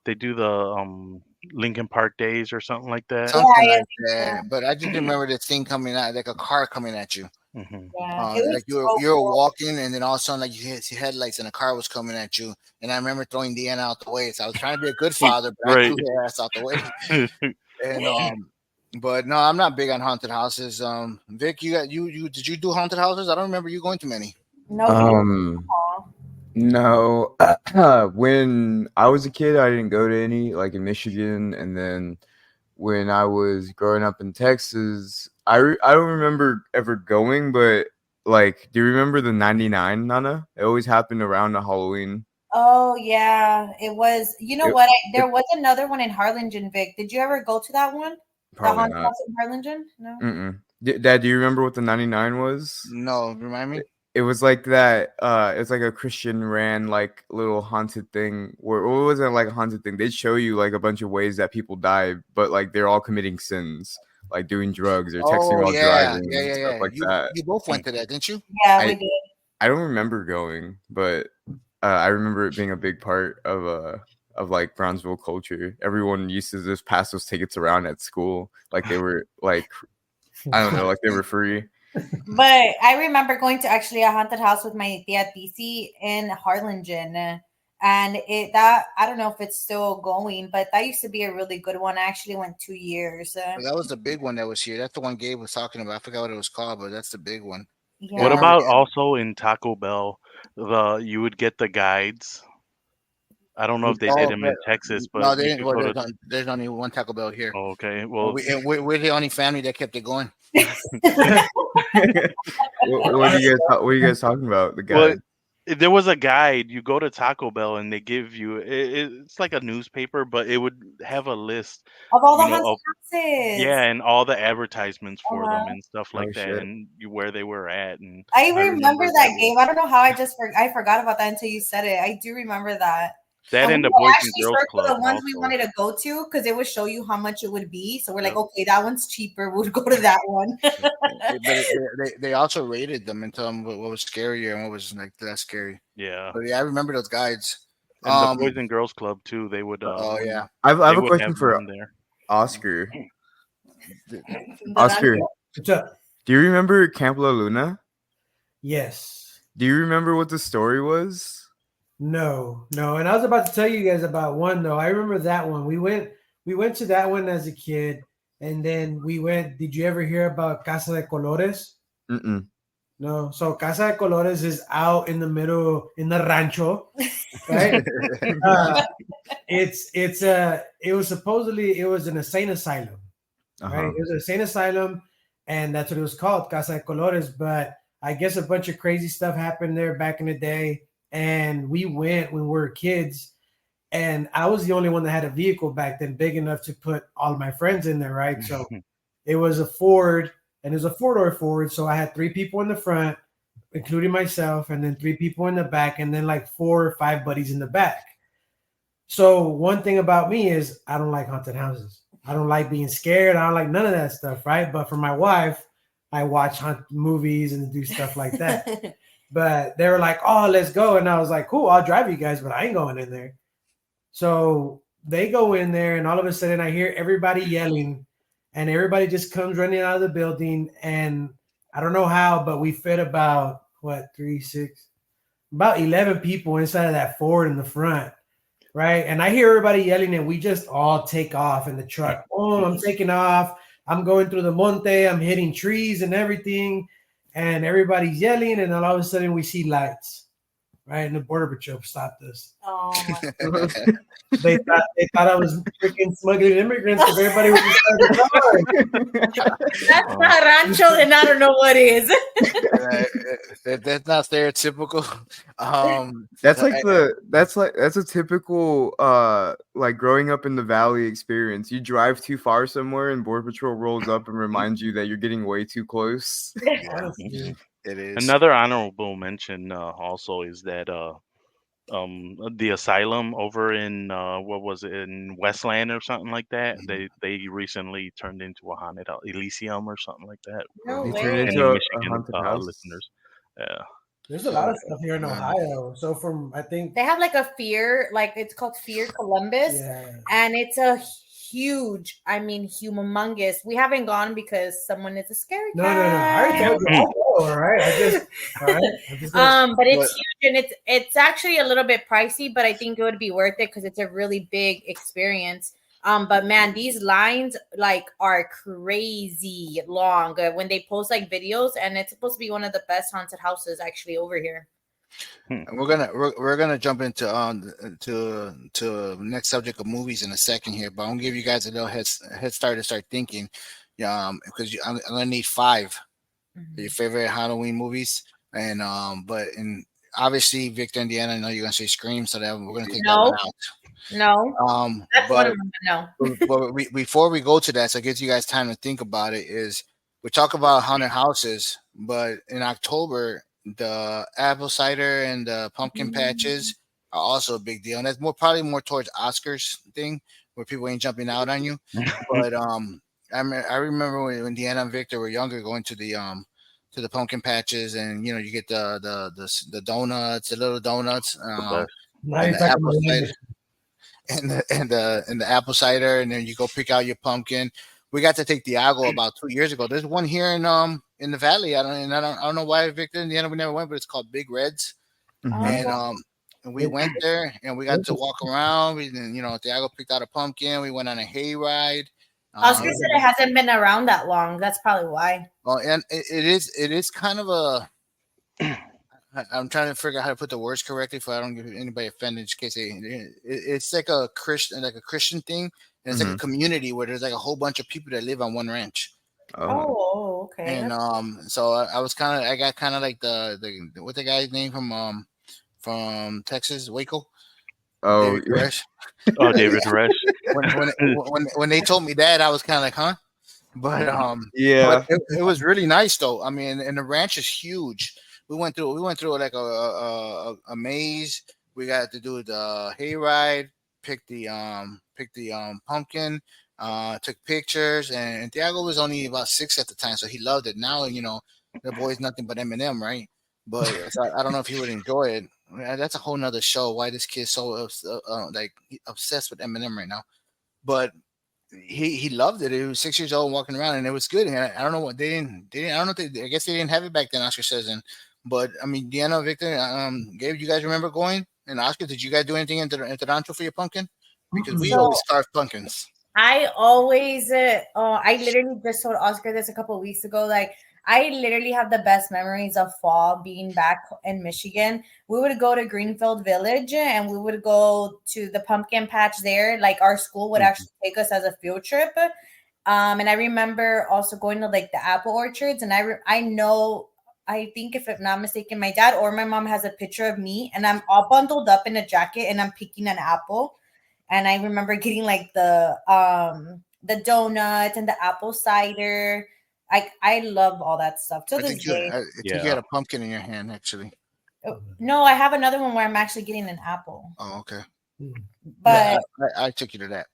They do the Lincoln Park Days or something like that. Something Yeah, like that. But I just remember this thing coming out, like a car coming at you. Hmm. yeah. It was Like so you were cool. walking, and then all of a sudden, like you hit your headlights, and a car was coming at you. And I remember throwing Deanna out the way. So I was trying to be a good father, but I Right. threw her ass out the way. And but no, I'm not big on haunted houses. Vic, you did you do haunted houses? I don't remember you going to many. No, you Um, don't. no. When I was a kid, I didn't go to any, like in Michigan, and then when I was growing up in Texas, I don't remember ever going, but like, do you remember the 99 Nana? It always happened around the Halloween. Oh yeah, it was. You know It, what? it There was another one in Harlingen, Vic. Did you ever go to that one? The probably haunted not. house in Harlingen? No. Mm-mm. Dad, do you remember what the 99 was? No, remind me. It was like that. It's like a Christian ran like little haunted thing. Where well, it wasn't like a haunted thing. They'd show you like a bunch of ways that people die, but like they're all committing sins, like doing drugs or texting Oh while yeah, driving yeah, and yeah, stuff yeah. like that. You both went to that, didn't you? Yeah, we I did. I don't remember going, but I remember it being a big part of like Brownsville culture. Everyone used to just pass those tickets around at school, like they were like I don't know, like they were free. But I remember going to actually a haunted house with my tia Tisi in Harlingen. And that I don't know if it's still going, but that used to be a really good one. I actually went 2 years. That was the big one that was here. That's the one Gabe was talking about. I forgot what it was called, but that's the big one. Yeah, I What Yeah. remember. about also in Taco Bell? You would get the guides. I don't know if they did Oh, them but in Texas, but no, they you didn't. could Well, go to. there's only one Taco Bell here. Oh, okay, And well, we're the only family that kept it going. What are you guys talking about? The well, guide. there was a guide. You go to Taco Bell and they give you it's like a newspaper, but it would have a list, Of all the you know, haunted of houses. yeah, and all the advertisements for them Uh-huh. and stuff Oh like that, shit. and where they were at. And I I remember remember that that game. was I don't know how I forgot about that until you said it. I do remember that. that And we and the would Boys and actually Girls circle Club the ones we also. wanted to go to because it would show you how much it would be. So we're like, Yep. okay, that one's cheaper. We'll go to that one. But they also rated them and tell them what was scarier and what was like less scary. Yeah, But yeah, I remember those guides. and the Boys and Girls Club too. They would Oh yeah. I they have a would question have for them there. Oscar. The- Oscar, What's up? do you remember Camp La Luna? Yes. Do you remember what the story was? No, no. And I was about to tell you guys about one though. I remember that one. We went to that one as a kid, and then we went. Did you ever hear about Casa de Colores? Mm-mm. No. So Casa de Colores is out in the middle in the rancho, right? It was supposedly it was an insane asylum, right? Uh-huh. It was an insane asylum, and that's what it was called, Casa de Colores. But I guess a bunch of crazy stuff happened there back in the day, and we went when we were kids, and I was the only one that had a vehicle back then, big enough to put all of my friends in there, right? So it was a Ford, and it was a four-door Ford, so I had 3 people in the front, including myself, and then 3 people in the back, and then like 4 or 5 buddies in the back. So one thing about me is I don't like haunted houses. I don't like being scared. I don't like none of that stuff, right? But for my wife, I watch movies and do stuff like that. But they were like, "Oh, let's go," and I was like, "Cool, I'll drive you guys, but I ain't going in there." So they go in there, and all of a sudden, I hear everybody yelling, and everybody just comes running out of the building. And I don't know how, but we fit about about 11 people inside of that Ford in the front. Right. And I hear everybody yelling, and we just all take off in the truck. Oh, I'm taking off. I'm going through the monte. I'm hitting trees and everything. And everybody's yelling. And then all of a sudden we see lights. Right. And the Border Patrol stopped us. Oh my They thought I was freaking smuggling immigrants because everybody was inside the car. That's not rancho, and I don't know what is. That's not stereotypical. That's like that's a typical like growing up in the valley experience. You drive too far somewhere and Border Patrol rolls up and reminds you that you're getting way too close. Honestly. it is. Another honorable mention also is that the asylum over in what was it, in Westland or something like that. They recently turned into a haunted house, Elysium or something like that. No They way. turned Any into a Michigan haunted house. listeners? Yeah. There's a lot of stuff here in Yeah. Ohio. So from I think They have like a Fear, like it's called Fear Columbus, and it's a huge, I mean, humongous. We haven't gone because someone is a scary cat. No. I already told you. I'll go, all right. All right. But it's huge, and it's actually a little bit pricey, but I think it would be worth it because it's a really big experience. But man, these lines like are crazy long when they post like videos, and it's supposed to be one of the best haunted houses actually over here. And we're gonna jump into to next subject of movies in a second here, but I'm gonna give you guys a little head start to start thinking, because I'm gonna need 5 of your favorite Halloween movies, and obviously Victor and Deanna, I know you're gonna say Scream, so that we're gonna take that one out. No, that's one of them. No. But before we go to that, so it gives you guys time to think about it. Is we talk about haunted houses, but in October the apple cider and the pumpkin patches are also a big deal, and that's probably more towards Oscars thing where people ain't jumping out on you. But I remember when Deanna and Victor were younger, going to the pumpkin patches, and you get the donuts, the little donuts, and the apple cider. And the apple cider, and then you go pick out your pumpkin. We got to take Diago about 2 years ago. There's one here in the valley. I don't know why Victor and the end we never went, but it's called Big Reds. And we went there and we got to walk around. Diago picked out a pumpkin. We went on a hay ride. Oscar said it hasn't been around that long. That's probably why. Well, and it is kind of a. I'm trying to figure out how to put the words correctly so I don't get anybody offended. In case it's like a Christian thing, and it's like a community where there's like a whole bunch of people that live on one ranch. Oh, okay. And so I got kind of like the what's the guy's name from Texas, Waco? Oh, David Koresh. Oh, David Koresh. When they told me that, I was kind of like, huh? But yeah, but it was really nice though. I mean, and the ranch is huge. We went through like a maze. We got to do the hayride, pick the pumpkin, took pictures, and Thiago was only about 6 at the time, so he loved it. Now the boy's nothing but Eminem, right? But so I don't know if he would enjoy it. That's a whole nother show. Why this kid's so obsessed with Eminem right now? But he loved it. He was 6 years old, walking around, and it was good. And I don't know what they didn't. I don't know. I guess they didn't have it back then. Oscar says, but I mean, Deanna, Victor, Gabe, you guys remember going? And Oscar, did you guys do anything in Toronto for your pumpkin? Because we always carve pumpkins. I always, I literally just told Oscar this a couple of weeks ago. Like, I literally have the best memories of fall being back in Michigan. We would go to Greenfield Village and we would go to the pumpkin patch there. Like, our school would actually take us as a field trip. And I remember also going to like the apple orchards. And I think if I'm not mistaken, my dad or my mom has a picture of me and I'm all bundled up in a jacket and I'm picking an apple. And I remember getting like the donut and the apple cider. I love all that stuff to this day. I think you had a pumpkin in your hand, actually. No, I have another one where I'm actually getting an apple. Oh, okay. But yeah, I took you to that.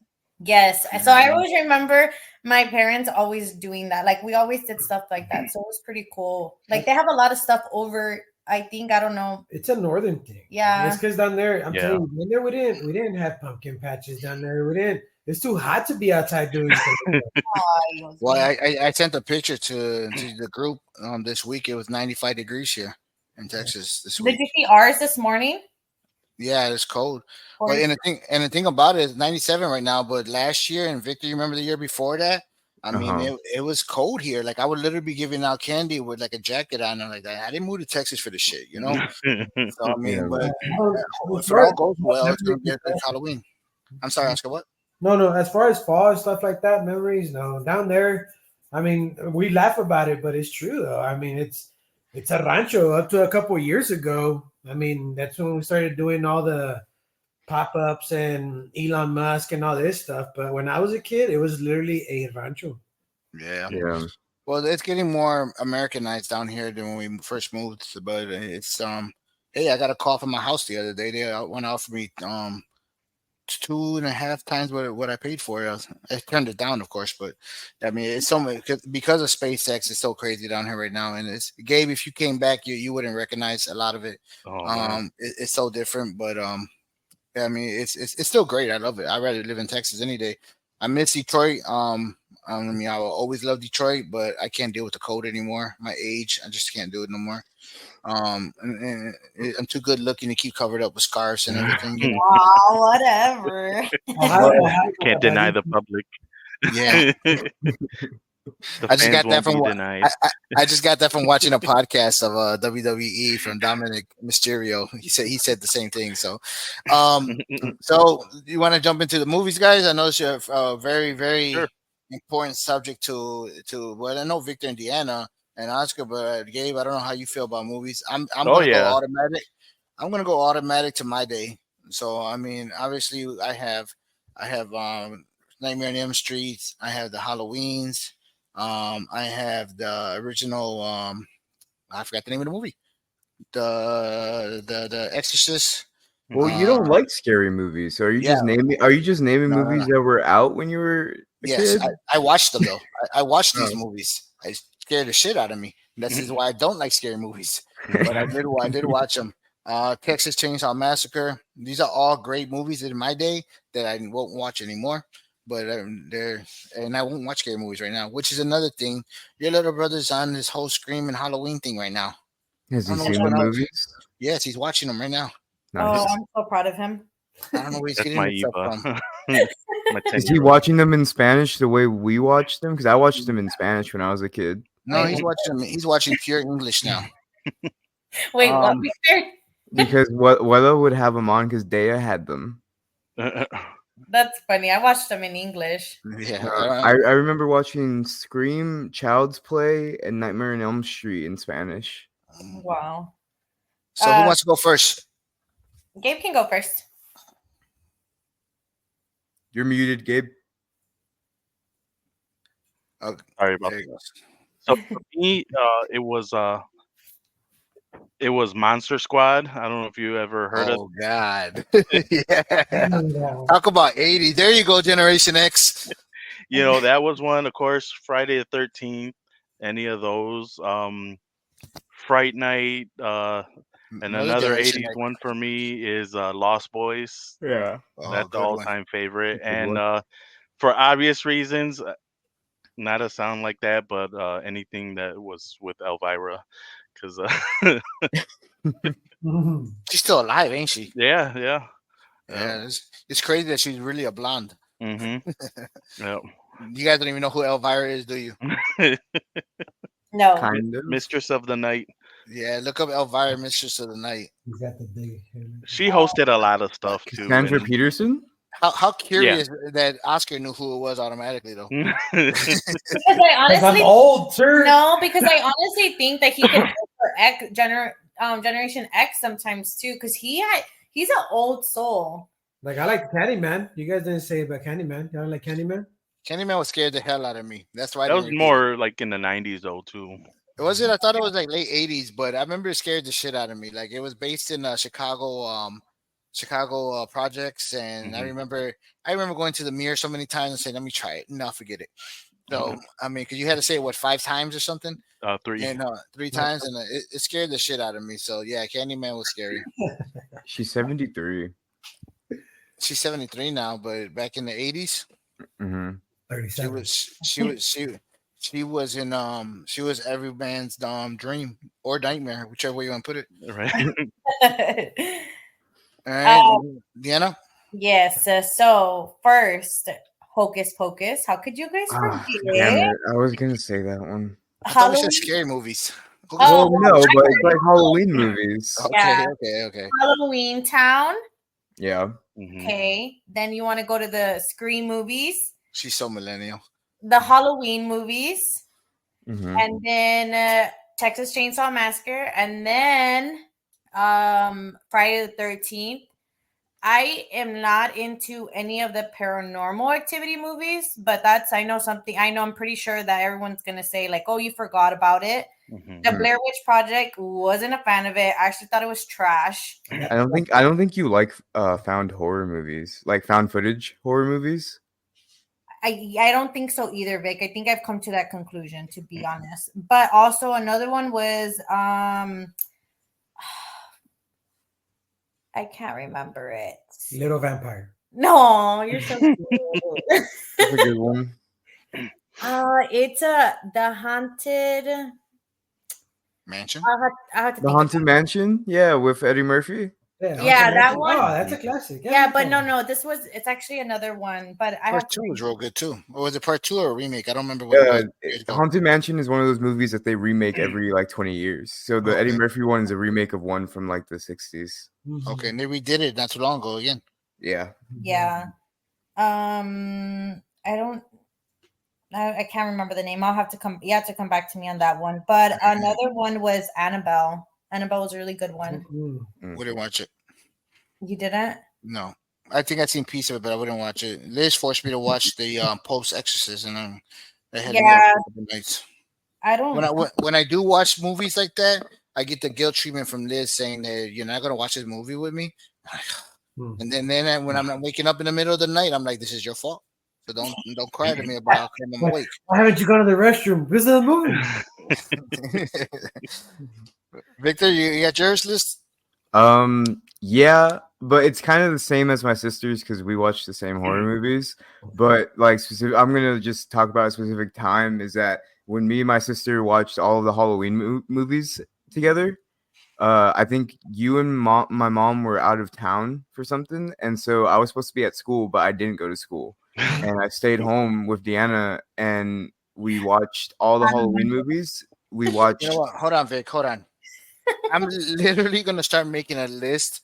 Yes. So I always remember my parents always doing that. Like, we always did stuff like that. So it was pretty cool. Like, they have a lot of stuff over, I think, I don't know. It's a northern thing. Yeah. It's because down there, I'm telling you, down there we didn't have pumpkin patches down there. We didn't. It's too hot to be outside doing stuff. Well, I sent a picture to the group this week. It was 95 degrees here in Texas this week. Did you see ours this morning? Yeah, it's cold. But and the thing about it is 97 right now. But last year, and Victor, you remember the year before that? I mean, it was cold here. Like, I would literally be giving out candy with like a jacket on and like that. I didn't move to Texas for the shit, So I mean, but if all goes well, it's gonna be a good Halloween. I'm sorry, Oscar. What? No. As far as fall and stuff like that, memories. No, down there. I mean, we laugh about it, but it's true though. I mean, it's a rancho up to a couple of years ago. I mean, that's when we started doing all the pop-ups and Elon Musk and all this stuff. But when I was a kid, it was literally a rancho. Yeah. Well, it's getting more Americanized down here than when we first moved. But it's hey, I got a call from my house the other day. They want to offer me 2.5 times what I paid for it. I turned it down, of course, but I mean it's so much because of SpaceX. It's so crazy down here right now, and it's Gabe. If you came back, you wouldn't recognize a lot of it. Oh man. It's so different, but yeah, I mean it's still great. I love it. I'd rather live in Texas any day. I miss Detroit. I mean, I will always love Detroit, but I can't deal with the cold anymore. My age, I just can't do it no more. And I'm too good looking to keep covered up with scarves and everything. You know? Wow, whatever. Can't deny the public. Yeah, The I just fans got that won't from be denied. I just got that from watching a podcast of WWE from Dominic Mysterio. He said the same thing. Um, so you want to jump into the movies, guys? I know it's a very Sure. important subject to. Well, I know Victor and Deanna and Oscar, but Gabe, I don't know how you feel about movies. I'm Oh gonna go yeah. automatic. I'm gonna go automatic to my day. So I mean, obviously, I have Nightmare on Elm Street. I have the Halloweens. I have the original. I forgot the name of the movie. The Exorcist. Well, you don't Uh, like scary movies, so are you yeah, just naming? Are you just naming no, no, movies no. that were out when you were a Yes, kid? I watched them though. I watched these Oh. movies. I scared the shit out of me. This is why I don't like scary movies. But I did watch them. Texas Chainsaw Massacre. These are all great movies in my day that I won't watch anymore. But they're and I won't watch scary movies right now, which is another thing. Your little brother's on this whole Scream and Halloween thing right now. Has I he don't know what's seen the going on. movies? Yes, he's watching them right now. Oh, Nice. I'm so proud of him. I don't know where he's That's getting my this stuff from. Eva. My Is he 10-year-old. watching them in Spanish the way we watched them? Because I watched them in Spanish when I was a kid. No, Wait, he's watching them. He's watching pure English now. wait, what? Um, Victor? Because Wella would have them on because Dea had them. That's funny. I watched them in English. Yeah, I remember watching Scream, Child's Play, and Nightmare on Elm Street in Spanish. Wow. So who wants to go first? Gabe can go first. You're muted, Gabe. Okay, Sorry about there that. he goes. So for me, it was Monster Squad. I don't know if you ever heard of. Oh God, yeah. Talk about 80. There you go, Generation X. You know, that was one. Of course, Friday the 13th. Any of those. Fright Night. And Another another Generation 80s X. one for me is Lost Boys. Yeah. Oh, That's the good one. all-time favorite. That's a good And one. for obvious reasons, not to sound like that, but anything that was with Elvira, because She's still alive, ain't she? yeah. Yeah, it's crazy that she's really a blonde. Mm-hmm. Yeah. You guys don't even know who Elvira is, do you? No. Kind of. Mistress of the Night. Yeah, look up Elvira, Mistress of the Night. He's got the big hair. She hosted a lot of stuff too. Sandra and- Peterson? How curious that Oscar knew who it was automatically though. Because I Because I'm honestly old, sir. no, because I honestly think that he can go for Generation X sometimes too, because he's an old soul. Like I like Candyman. You guys didn't say about Candyman. Y'all like Candyman? Candyman was scared the hell out of me. That's why I that didn't was repeat more like in the 90s though too. it. Was it? I thought it was like late 80s, but I remember it scared the shit out of me. Like it was based in Chicago projects, and I Mhm. remember going to the mirror so many times and saying, "Let me try it." No, forget it. So I mean, because you had to say it 5 times or something, 3. and 3 times, and it scared the shit out of me. So yeah, Candyman was scary. She's 73. She's 73 now, but back in the 80s, Mm-hmm. she was every man's dream or nightmare, whichever way you want to put it. Right. All right, Deanna. Yes. So first, Hocus Pocus. How could you guys Damn forget? it. I was going to say that one. I thought we Halloween, said scary movies. Oh, Well, no, but it's like Halloween movies. Okay, yeah. okay. Halloween Town. Yeah. Mhm. Okay. Then you want to go to the Scream movies, She's so millennial. the Halloween movies, Mm-hmm. and then Texas Chainsaw Massacre, and then Friday the 13th, I am not into any of the paranormal activity movies, but I know something. I know I'm pretty sure that everyone's gonna say like, "Oh, you forgot about it." Mhm. The Blair Witch Project, wasn't a fan of it. I actually thought it was trash. I don't think you like found horror movies, like found footage horror movies. I don't think so either, Vic. I think I've come to that conclusion, to be honest. But also another one was I can't remember it. Little Vampire. No, you're so cute. That's a good one. It's the haunted Mansion. I have to The think Haunted Mansion, yeah, with Eddie Murphy. Yeah, that one. Oh, that's a classic. Yeah, but no, it's actually another one. But I have Part to two think. was real good too. Or was it part two or a remake? I don't remember what it was. Years ago. Haunted Mansion is one of those movies that they remake every like 20 years. So the Eddie Okay. Murphy one is a remake of one from like the 60s. Okay, and they redid it not too long ago again. Yeah. Yeah. I don't. I can't remember the name. I'll have to come. You have to come back to me on that one. But another one was Annabelle. Annabelle was a really good one. We didn't watch it. You didn't? No, I think I seen piece of it, but I wouldn't watch it. Liz forced me to watch the Pope's Exorcist, and I had me up for a couple nights. I don't. When I do watch movies like that, I get the guilt treatment from Liz saying that you're not gonna watch this movie with me. And then when I'm not waking up in the middle of the night, I'm like, this is your fault. So don't cry to me about how come I'm awake. Why haven't you gone to the restroom? This is a movie. Victor, you got yours list? Yeah, but it's kind of the same as my sister's because we watch the same horror movies. But like I'm gonna just talk about a specific time. Is that when me and my sister watched all of the Halloween movies together? I think you and my mom were out of town for something, and so I was supposed to be at school, but I didn't go to school, and I stayed home with Deanna, and we watched all the Halloween movies. We watched. You know what? Hold on, Vic. Hold on. I'm literally gonna start making a list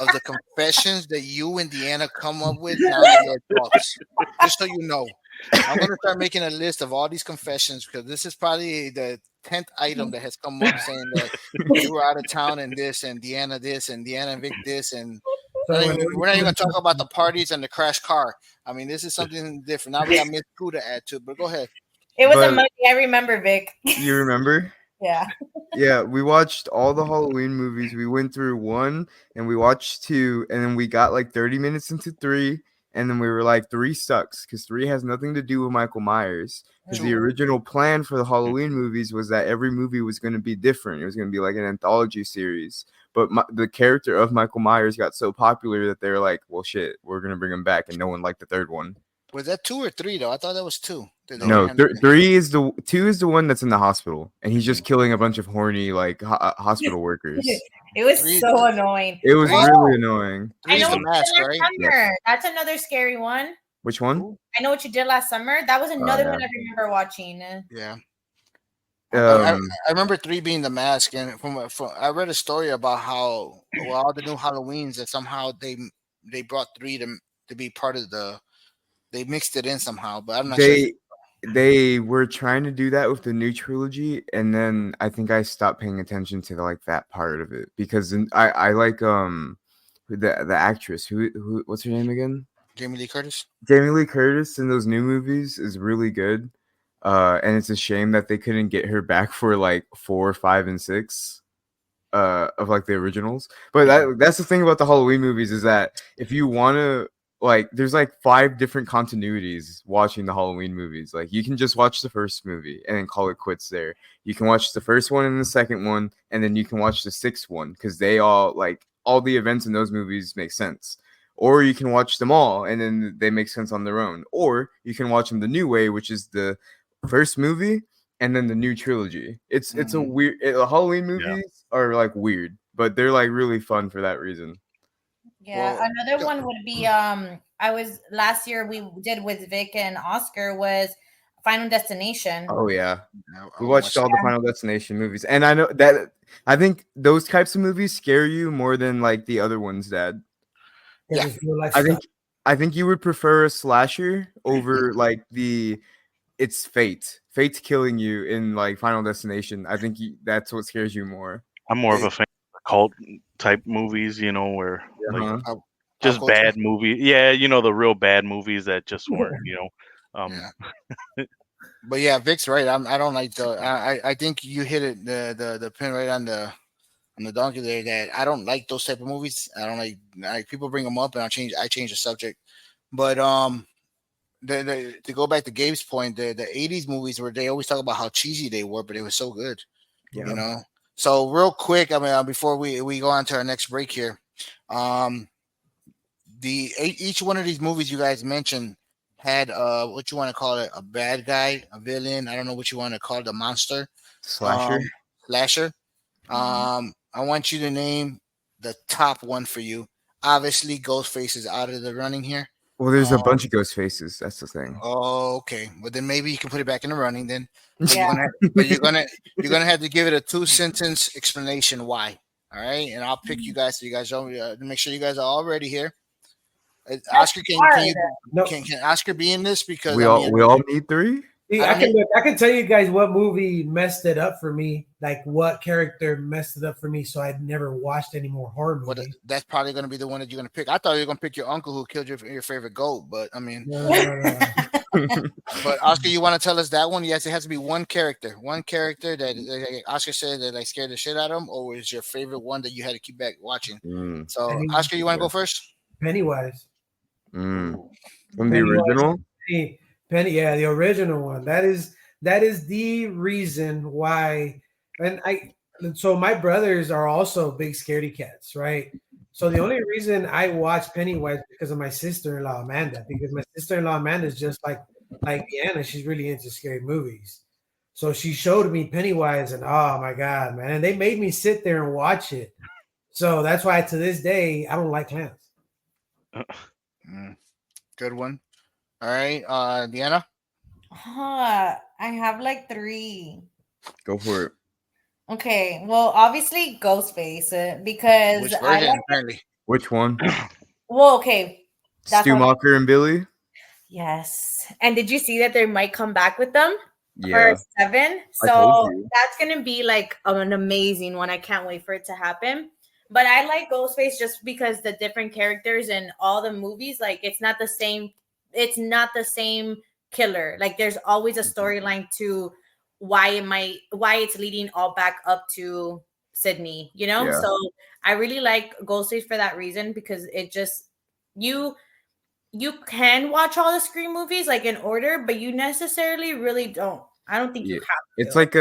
of the confessions that you and Deanna come up with now that you're adults. Just so you know. I'm gonna start making a list of all these confessions because this is probably the 10th item that has come up saying that you were out of town and this and Deanna this and Deanna and Vic this and we're not even gonna talk about the parties and the crash car. I mean, this is something different. Now we got Miss Pooh to add to, but go ahead. It was a Monday. I remember, Vic. You remember? Yeah. Yeah, we watched all the Halloween movies. We went through 1 and we watched 2, and then we got like 30 minutes into 3, and then we were like 3 sucks because 3 has nothing to do with Michael Myers. Because the original plan for the Halloween movies was that every movie was going to be different. It was going to be like an anthology series. But the character of Michael Myers got so popular that they were like, well, shit, we're going to bring him back, and no one liked the third one. Was that 2 or 3 though? I thought that was 2. No, 3 is 2 is the one that's in the hospital, and he's just killing a bunch of horny like hospital workers. It was so annoying. It was really annoying. I know the mask, right? Summer. That's another scary one. Which one? I Know What You Did Last Summer. That was another one I remember watching. Yeah. I remember 3 being the mask, and from I read a story about how all the new Halloweens that somehow they brought 3 to be part of they mixed it in somehow, but I'm not sure. They were trying to do that with the new trilogy, and then I think I stopped paying attention to like that part of it because I like the actress who what's her name again? Jamie Lee Curtis. Jamie Lee Curtis in those new movies is really good, and it's a shame that they couldn't get her back for like 4, 5, and 6 of like the originals. But that's the thing about the Halloween movies is that if you want to. Like there's like 5 different continuities watching the Halloween movies. Like you can just watch the first movie and then call it quits there. You can watch the first one and the second one, and then you can watch the 6th one because they all the events in those movies make sense. Or you can watch them all and then they make sense on their own. Or you can watch them the new way, which is the first movie and then the new trilogy. It's a weird. Halloween movies are like weird, but they're like really fun for that reason. Yeah, another one would be last year we did with Vic and Oscar was Final Destination. Oh yeah, we watched all the Final Destination movies, and I think those types of movies scare you more than like the other ones, Dad. Yeah, I think you would prefer a slasher over like it's fate's killing you in like Final Destination. I think that's what scares you more. I'm more of a fan of cult type movies, where pop just culture. bad movie. Yeah, the real bad movies that just weren't. Yeah. But yeah, Vic's right. I don't like the. I think you hit it the pin right on the donkey there. That I don't like those type of movies. I don't like people bring them up, and I change the subject. But to go back to Gabe's point, the '80s movies where they always talk about how cheesy they were, but they were so good. Yeah. You know. So real quick, I mean, before we go on to our next break here, um, each one of these movies you guys mentioned had what you want to call it, a bad guy, a villain. I don't know what you want to call it, a monster, Slasher. slasher. I want you to name the top one for you. Obviously, Ghostface is out of the running here. Well, there's a Um, bunch of ghost faces. That's the thing. oh, okay. Well, then maybe you can put it back in the running then. But Yeah. you're gonna have to give it a 2 sentence explanation why. All right, and I'll pick you guys so you guys don't make sure you guys are all ready here. Oscar, No, can Oscar be in this? Because we I all mean, we all need 3. see, I don't I can tell you guys what movie messed it up for me. Like what character messed it up for me, so I'd never watched any more horror what movies. that's probably going to be the one that you're going to pick. I thought you were going to pick your uncle who killed your favorite goat, but I mean, No. but Oscar, you want to tell us that one? Yes, it has to be one character that Oscar said that scared the shit out of him, or was your favorite one that you had to keep back watching? So, Oscar, you want to go first? Pennywise. From the Pennywise. original. Yeah, the original one. That is the reason why. So my brothers are also big scaredy cats, right? So the only reason I watch Pennywise because of my sister-in-law Amanda, because my sister-in-law Amanda is just like Deanna. She's really into scary movies. So she showed me Pennywise, and oh my god, man! And they made me sit there and watch it. So that's why to this day I don't like clowns. Good one. All right, Deanna. I have like 3. Go for it. Okay, well, obviously Ghostface because Which I version? like. Apparently, Which one? Well, okay, that's Stu all. Macher and Billy. Yes, and did you see that they might come back with them Yeah. for 7? I told So you. that's gonna be like an amazing one. I can't wait for it to happen. But I like Ghostface just because the different characters in all the movies, like it's not the same. It's not the same killer. Like there's always a storyline to why it's leading all back up to Sydney, Yeah. So I really like Ghostface for that reason because it just you can watch all the Scream movies like in order, but you necessarily really don't. I don't think you Yeah. have to. It's like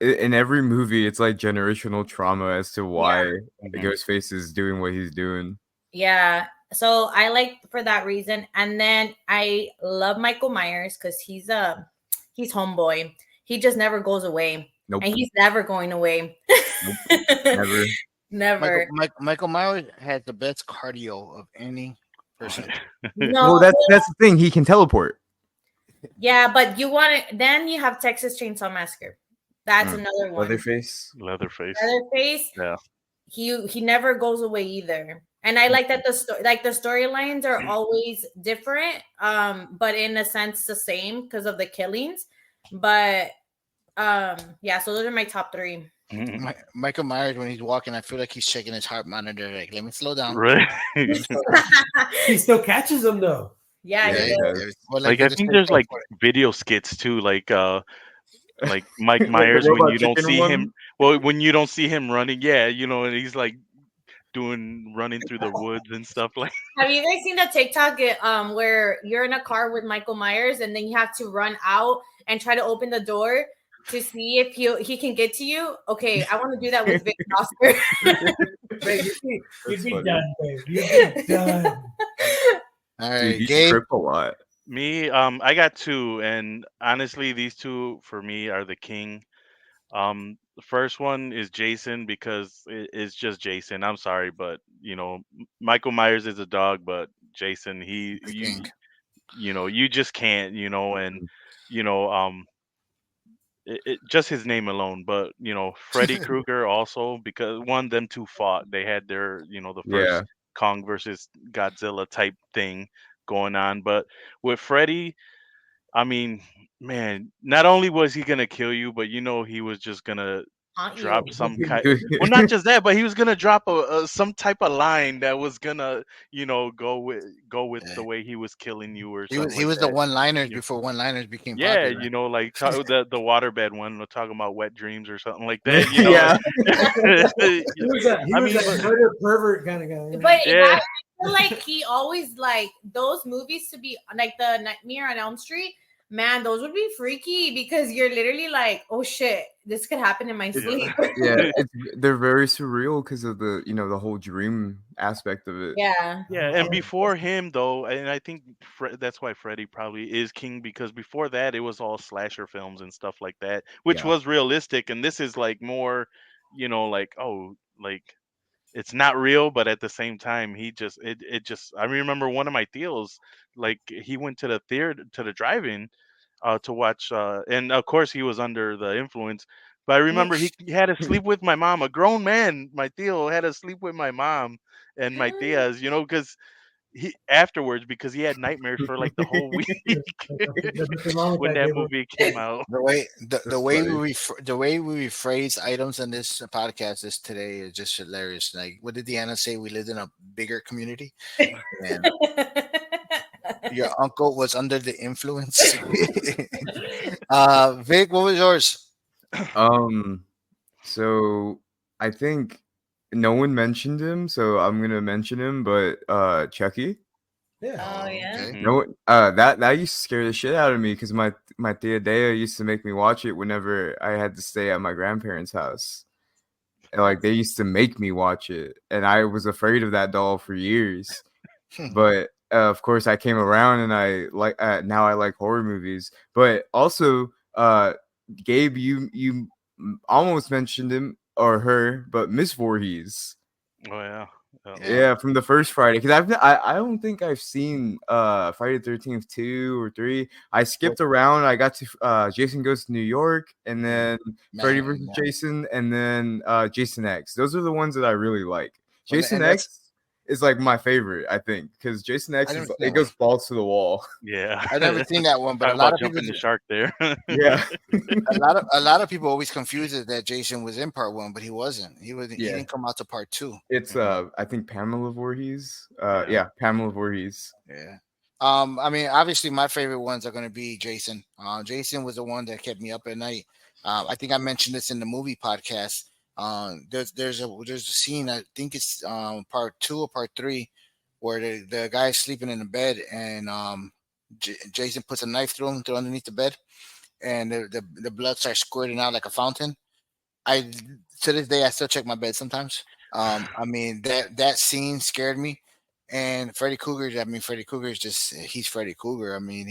in every movie, it's like generational trauma as to why the Ghostface is doing what he's doing. Yeah. So I like for that reason. And then I love Michael Myers because he's homeboy. He just never goes away. Nope. And he's never going away. Never. Never. Michael Myers has the best cardio of any person. No. Well, that's the thing. He can teleport. Yeah, but you want it. Then you have Texas Chainsaw Massacre. That's another one. Leatherface. Leatherface. Yeah. He never goes away either. And I like that the storylines are always different, but in a sense the same because of the killings. But yeah, so those are my top 3. Michael Myers, when he's walking, I feel like he's checking his heart monitor. Like, let me slow down. Right. He still catches them though. Yeah, Yeah, he he does. does. Well, Like I think there's like video skits too, like Mike Myers when robot you don't chicken see one? him. Well, when you don't see him running, and he's like running through the woods and stuff like. Have you guys seen the TikTok where you're in a car with Michael Myers and then you have to run out and try to open the door to see if he can get to you? Okay, I want to do that with Vic Oscar. Babe, you'd be funny. done, babe. You'd be done. all Dude, right, he Gabe. script a lot. Me, I got 2, and honestly, these 2 for me are the king. The first one is Jason because it's just Jason. I'm sorry, but Michael Myers is a dog, but Jason, you just can't, and just his name alone. But Freddy Krueger also because them 2 fought. They had their the first Kong versus Godzilla type thing going on, but with Freddy, I mean, man, not only was he gonna kill you, but he was just gonna haunt drop you. some kind. Well, not just that, but he was gonna drop some type of line that was gonna, go with Yeah. the way he was killing you or He was something he like was the that. one-liners You before one-liners became Yeah, popular. like the waterbed one, we're talking about wet dreams or something like that. Yeah. He I was mean, that murder pervert kind of guy. But yeah, I feel like he always like those movies to be like the Nightmare on Elm Street. Man, those would be freaky because you're literally like, oh shit, this could happen in my sleep. Yeah, they're very surreal because of the whole dream aspect of it. Yeah. yeah. And before him though, and I think that's why Freddy probably is king, because before that it was all slasher films and stuff like that, which Yeah. was realistic, and this is like more, like, oh, like it's not real, but at the same time, it just. I remember one of my deals, like he went to the theater, to the drive-in, to watch, and of course he was under the influence. But I remember he had to sleep with my mom. A grown man, my Theo, had to sleep with my mom and my tias, because he afterwards, because he had nightmares for like the whole week There's nothing wrong with when that, that Gabriel. movie came out. The That's way funny. the way we rephrase items in this podcast is today is just hilarious. Like, what did Deanna say? We lived in a bigger community, and your uncle was under the influence. Vic, what was yours? Um, so I think no one mentioned him, so I'm gonna mention him, but Chucky. Yeah. Oh yeah. Okay. Mhm. No, that used to scare the shit out of me because my tia Dea used to make me watch it whenever I had to stay at my grandparents' house. And, like, they used to make me watch it, and I was afraid of that doll for years. But of course, I came around, and now I like horror movies. But also, Gabe, you almost mentioned him or her, but Miss Voorhees. Oh yeah. Yeah, from the first Friday, because I don't think I've seen Friday the 13th 2 or 3. I skipped around. I got to Jason Goes to New York, and then Freddy Man, versus yeah. Jason, and then Jason X. Those are the ones that I really like. Well, Jason and that's X is like my favorite, I think, because Jason I X never is seen it that one. goes balls to the wall. Yeah. I never seen that one, but Talk a lot about of people jumping the shark there. Yeah, a lot of people always confuse it that Jason was in part one, but he wasn't. He Yeah. didn't come out to part two. it's I think Pamela Voorhees. Yeah. Yeah, Pamela Voorhees. Yeah. I mean, obviously, my favorite ones are going to be Jason. Jason was the one that kept me up at night. I think I mentioned this in the movie podcast. There's a scene. I think it's part two or part three, where the guy's sleeping in the bed, and Jason puts a knife through underneath the bed, and the blood starts squirting out like a fountain. I To this day I still check my bed sometimes. I mean that scene scared me. And Freddy Krueger, I mean Freddy Krueger is just he's Freddy Krueger. I mean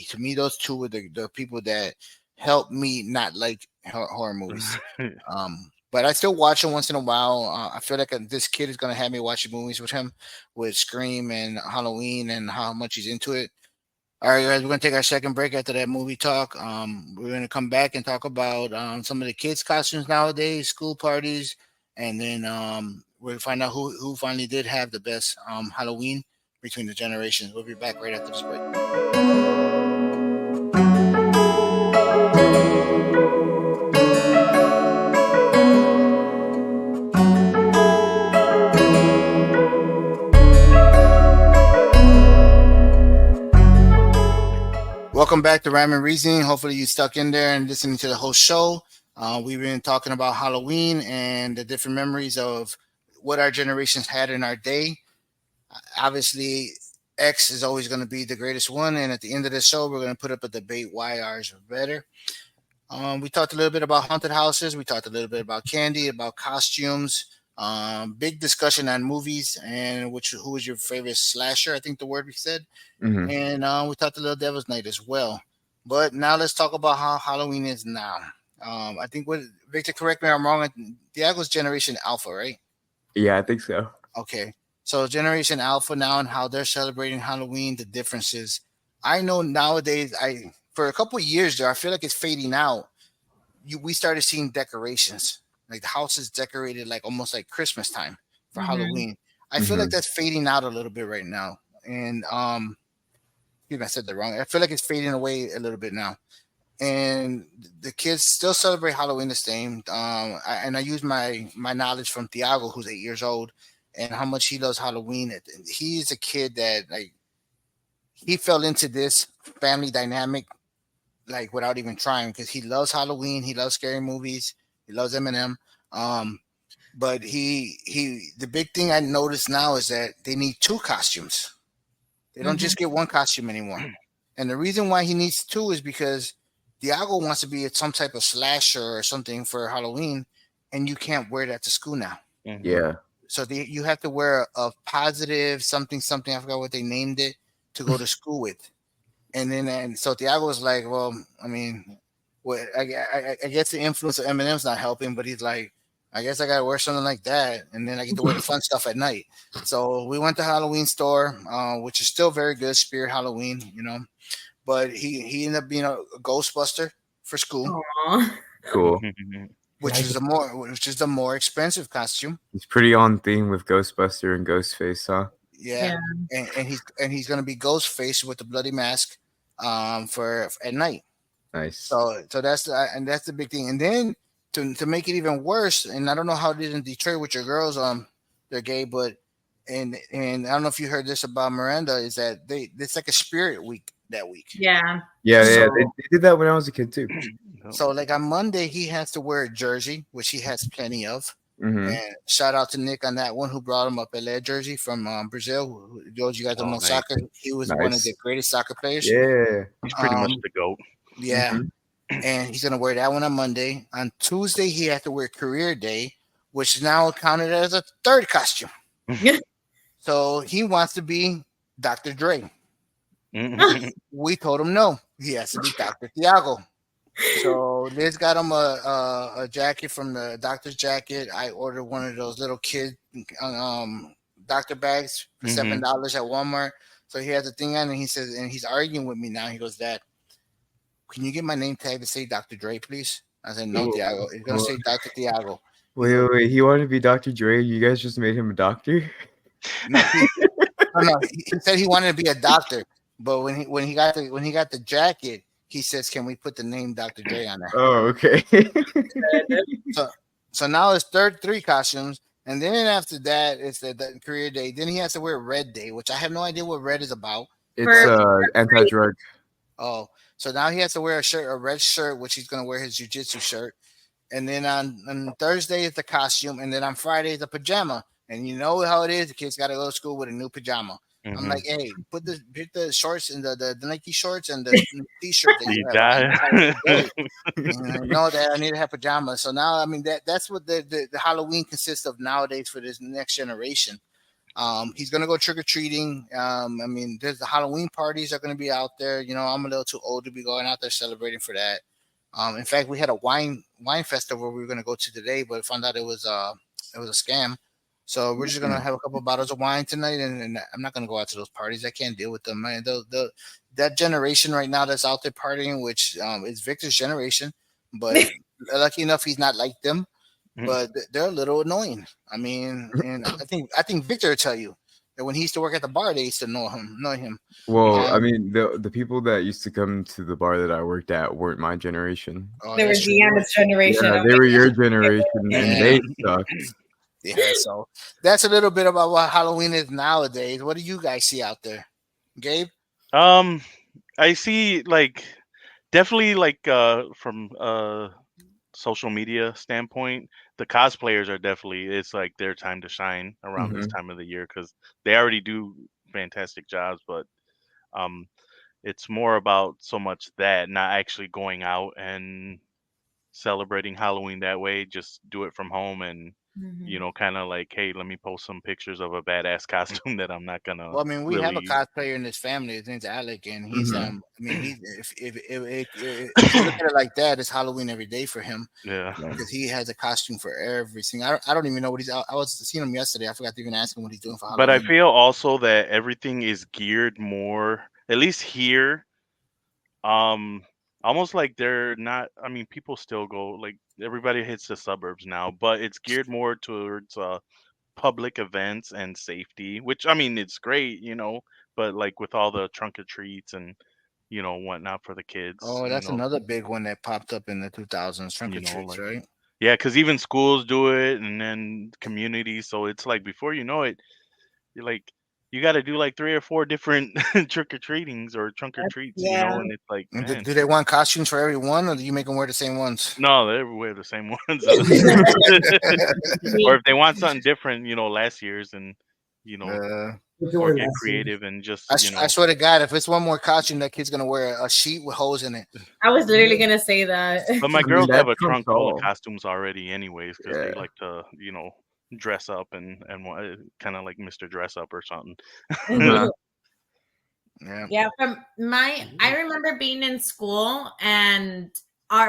to me those two were the people that helped me not like horror movies. But I still watch them once in a while. I feel like this kid is gonna have me watching movies with him, with Scream and Halloween and how much he's into it. All right, guys, we're gonna take our second break after that movie talk. We're gonna come back and talk about some of the kids' costumes nowadays, school parties, and then we'll find out who finally did have the best Halloween between the generations. We'll be back right after this break. Welcome back to Rhyme and Reasoning. Hopefully, you stuck in there and listening to the whole show. We've been talking about Halloween and the different memories of what our generations had in our day. Obviously, X is always going to be the greatest one. And at the end of the show, we're going to put up a debate why ours are better. We talked a little bit about haunted houses. We talked a little bit about candy, about costumes. Big discussion on movies and who was your favorite slasher? I think the word we said. Mhm. And we talked a little Devil's Night as well. But now let's talk about how Halloween is now. I think what Victor, correct me if I'm wrong. Diago's Generation Alpha, right? Yeah, I think so. Okay. So Generation Alpha now and how they're celebrating Halloween, the differences. I know nowadays, for a couple of years there, I feel like it's fading out. We started seeing decorations. Like the house is decorated like almost like Christmas time for Halloween. I feel like Mhm. that's fading out a little bit right now. And even I said that wrong. I feel like it's fading away a little bit now. and the kids still celebrate Halloween the same. And I use my knowledge from Thiago, who's 8 years old, and how much he loves Halloween. He's a kid that like he fell into this family dynamic like without even trying because he loves Halloween, he loves scary movies, he loves Eminem. Um, but the big thing I notice now is that they need two costumes. They don't just get one costume anymore. And the reason why he needs two is because Diago wants to be some type of slasher or something for Halloween, and you can't wear that to school now. Mhm. Yeah. So you have to wear a positive something something. I forgot what they named it to go to school with. And so Thiago was like, well, I mean, what I guess the influence of Eminem's not helping, but he's like, I guess I gotta wear something like that, and then I get to wear the fun stuff at night. So we went to Halloween store, which is still very good, Spirit Halloween, But he ended up being a Ghostbuster for school, Aw. Cool. which is the more expensive costume. It's pretty on theme with Ghostbuster and Ghostface, huh? Yeah, Yeah. and he's gonna be Ghostface with the bloody mask, for at night. Nice. So that's the big thing. And then to make it even worse, and I don't know how it is in Detroit with your girls, they're gay, but and I don't know if you heard this about Miranda, is that it's like a spirit week that week. Yeah. Yeah, So- they did that when I was a kid too. So like on Monday he has to wear a jersey, which he has plenty of. Hmm. And shout out to Nick on that one who brought him up LA jersey from Brazil. Those you guys don't know nice. soccer. He was one of Nice. the greatest soccer players. Yeah. He's pretty much Um, the goat. Yeah. Mhm. And he's gonna wear that one on Monday. On Tuesday, he has to wear Career Day, which is now counted as a third costume. So he wants to be Dr. Dre. Mhm. We told him no. He has to be Dr. Thiago. So Liz got him a jacket from the doctor's jacket. I ordered one of those little kid doctor bags for $7 at Walmart. So he has the thing on, and he says, and he's arguing with me now. He goes, Dad, can you get my name tag to say Dr. Dre, please? I said, no, Thiago. It's gonna say Dr. Thiago. Wait. He wanted to be Dr. Dre. You guys just made him a doctor? No, he said he wanted to be a doctor, but when he got the jacket, he says, "Can we put the name Dr. Dre on there?" Oh, okay. So now it's three costumes, and then after that it's the Career Day. Then he has to wear Red Day, which I have no idea what red is about. It's anti-drug. Oh, so now he has to wear a red shirt, which he's gonna wear his jujitsu shirt. And then on Thursday is the costume, and then on Friday is the pajama. And you know how it is, the kids got to go to school with a new pajama. I'm like, hey, put the shorts and the Nike shorts and the t-shirt that you have. No, that I need to have pajamas. So now, I mean, that's what the Halloween consists of nowadays for this next generation. He's gonna go trick or treating. I mean, there's the Halloween parties are gonna be out there. I'm a little too old to be going out there celebrating for that. In fact, we had a wine festival we were gonna go to today, but found out it was a scam. So we're just gonna have a couple of bottles of wine tonight, and I'm not gonna go out to those parties. I can't deal with them, man. That generation right now that's out there partying, which is Victor's generation, but lucky enough he's not like them. But they're a little annoying. I mean, and I think Victor will tell you that when he used to work at the bar, they used to annoy him. Well, I mean, the people that used to come to the bar that I worked at weren't my generation. Oh, They were that's true. Deanna's generation. Yeah, they were your generation, and they sucked. Yeah, so that's a little bit about what Halloween is nowadays. What do you guys see out there, Gabe? I see definitely from social media standpoint, the cosplayers are definitely, it's like their time to shine around this time of the year because they already do fantastic jobs, but it's more about so much that not actually going out and celebrating Halloween that way. Just do it from home and kind of like, hey, let me post some pictures of a badass costume that I'm not gonna. Well, I mean, we have a really... cosplayer in this family. His name's Alec, and he's I mean, if you look at it like that, it's Halloween every day for him. Yeah, because he has a costume for everything. I don't even know what he's. I was seeing him yesterday. I forgot to even ask him what he's doing for Halloween. But I feel also that everything is geared more, at least here, almost like they're not. I mean, people still go, like, everybody hits the suburbs now, but it's geared more towards public events and safety, which, I mean, it's great, but like with all the trunk or treats and whatnot for the kids. Oh, that's another big one that popped up in the 2000s. Trunk or treats, Like, right? yeah, because even schools do it, and then communities. So it's like before you know it, you're like, you got to do like 3 or 4 different trick or treatings or trunk or treats, Yeah. and it's like, And man, do they want costumes for every one, or do you make them wear the same ones? no, they wear the same ones. Or if they want something different, last year's, and you know, Uh, or get creative and just I swear to God, if it's one more costume, that kid's gonna wear a sheet with holes in it. I was literally gonna say that. But my I mean, girls have that a trumps trunk full of all. costumes already, anyways, because they Yeah. like to, dress up and kind of like Mr. Dress Up or something. Uh-huh. Yeah. Yeah, I remember being in school and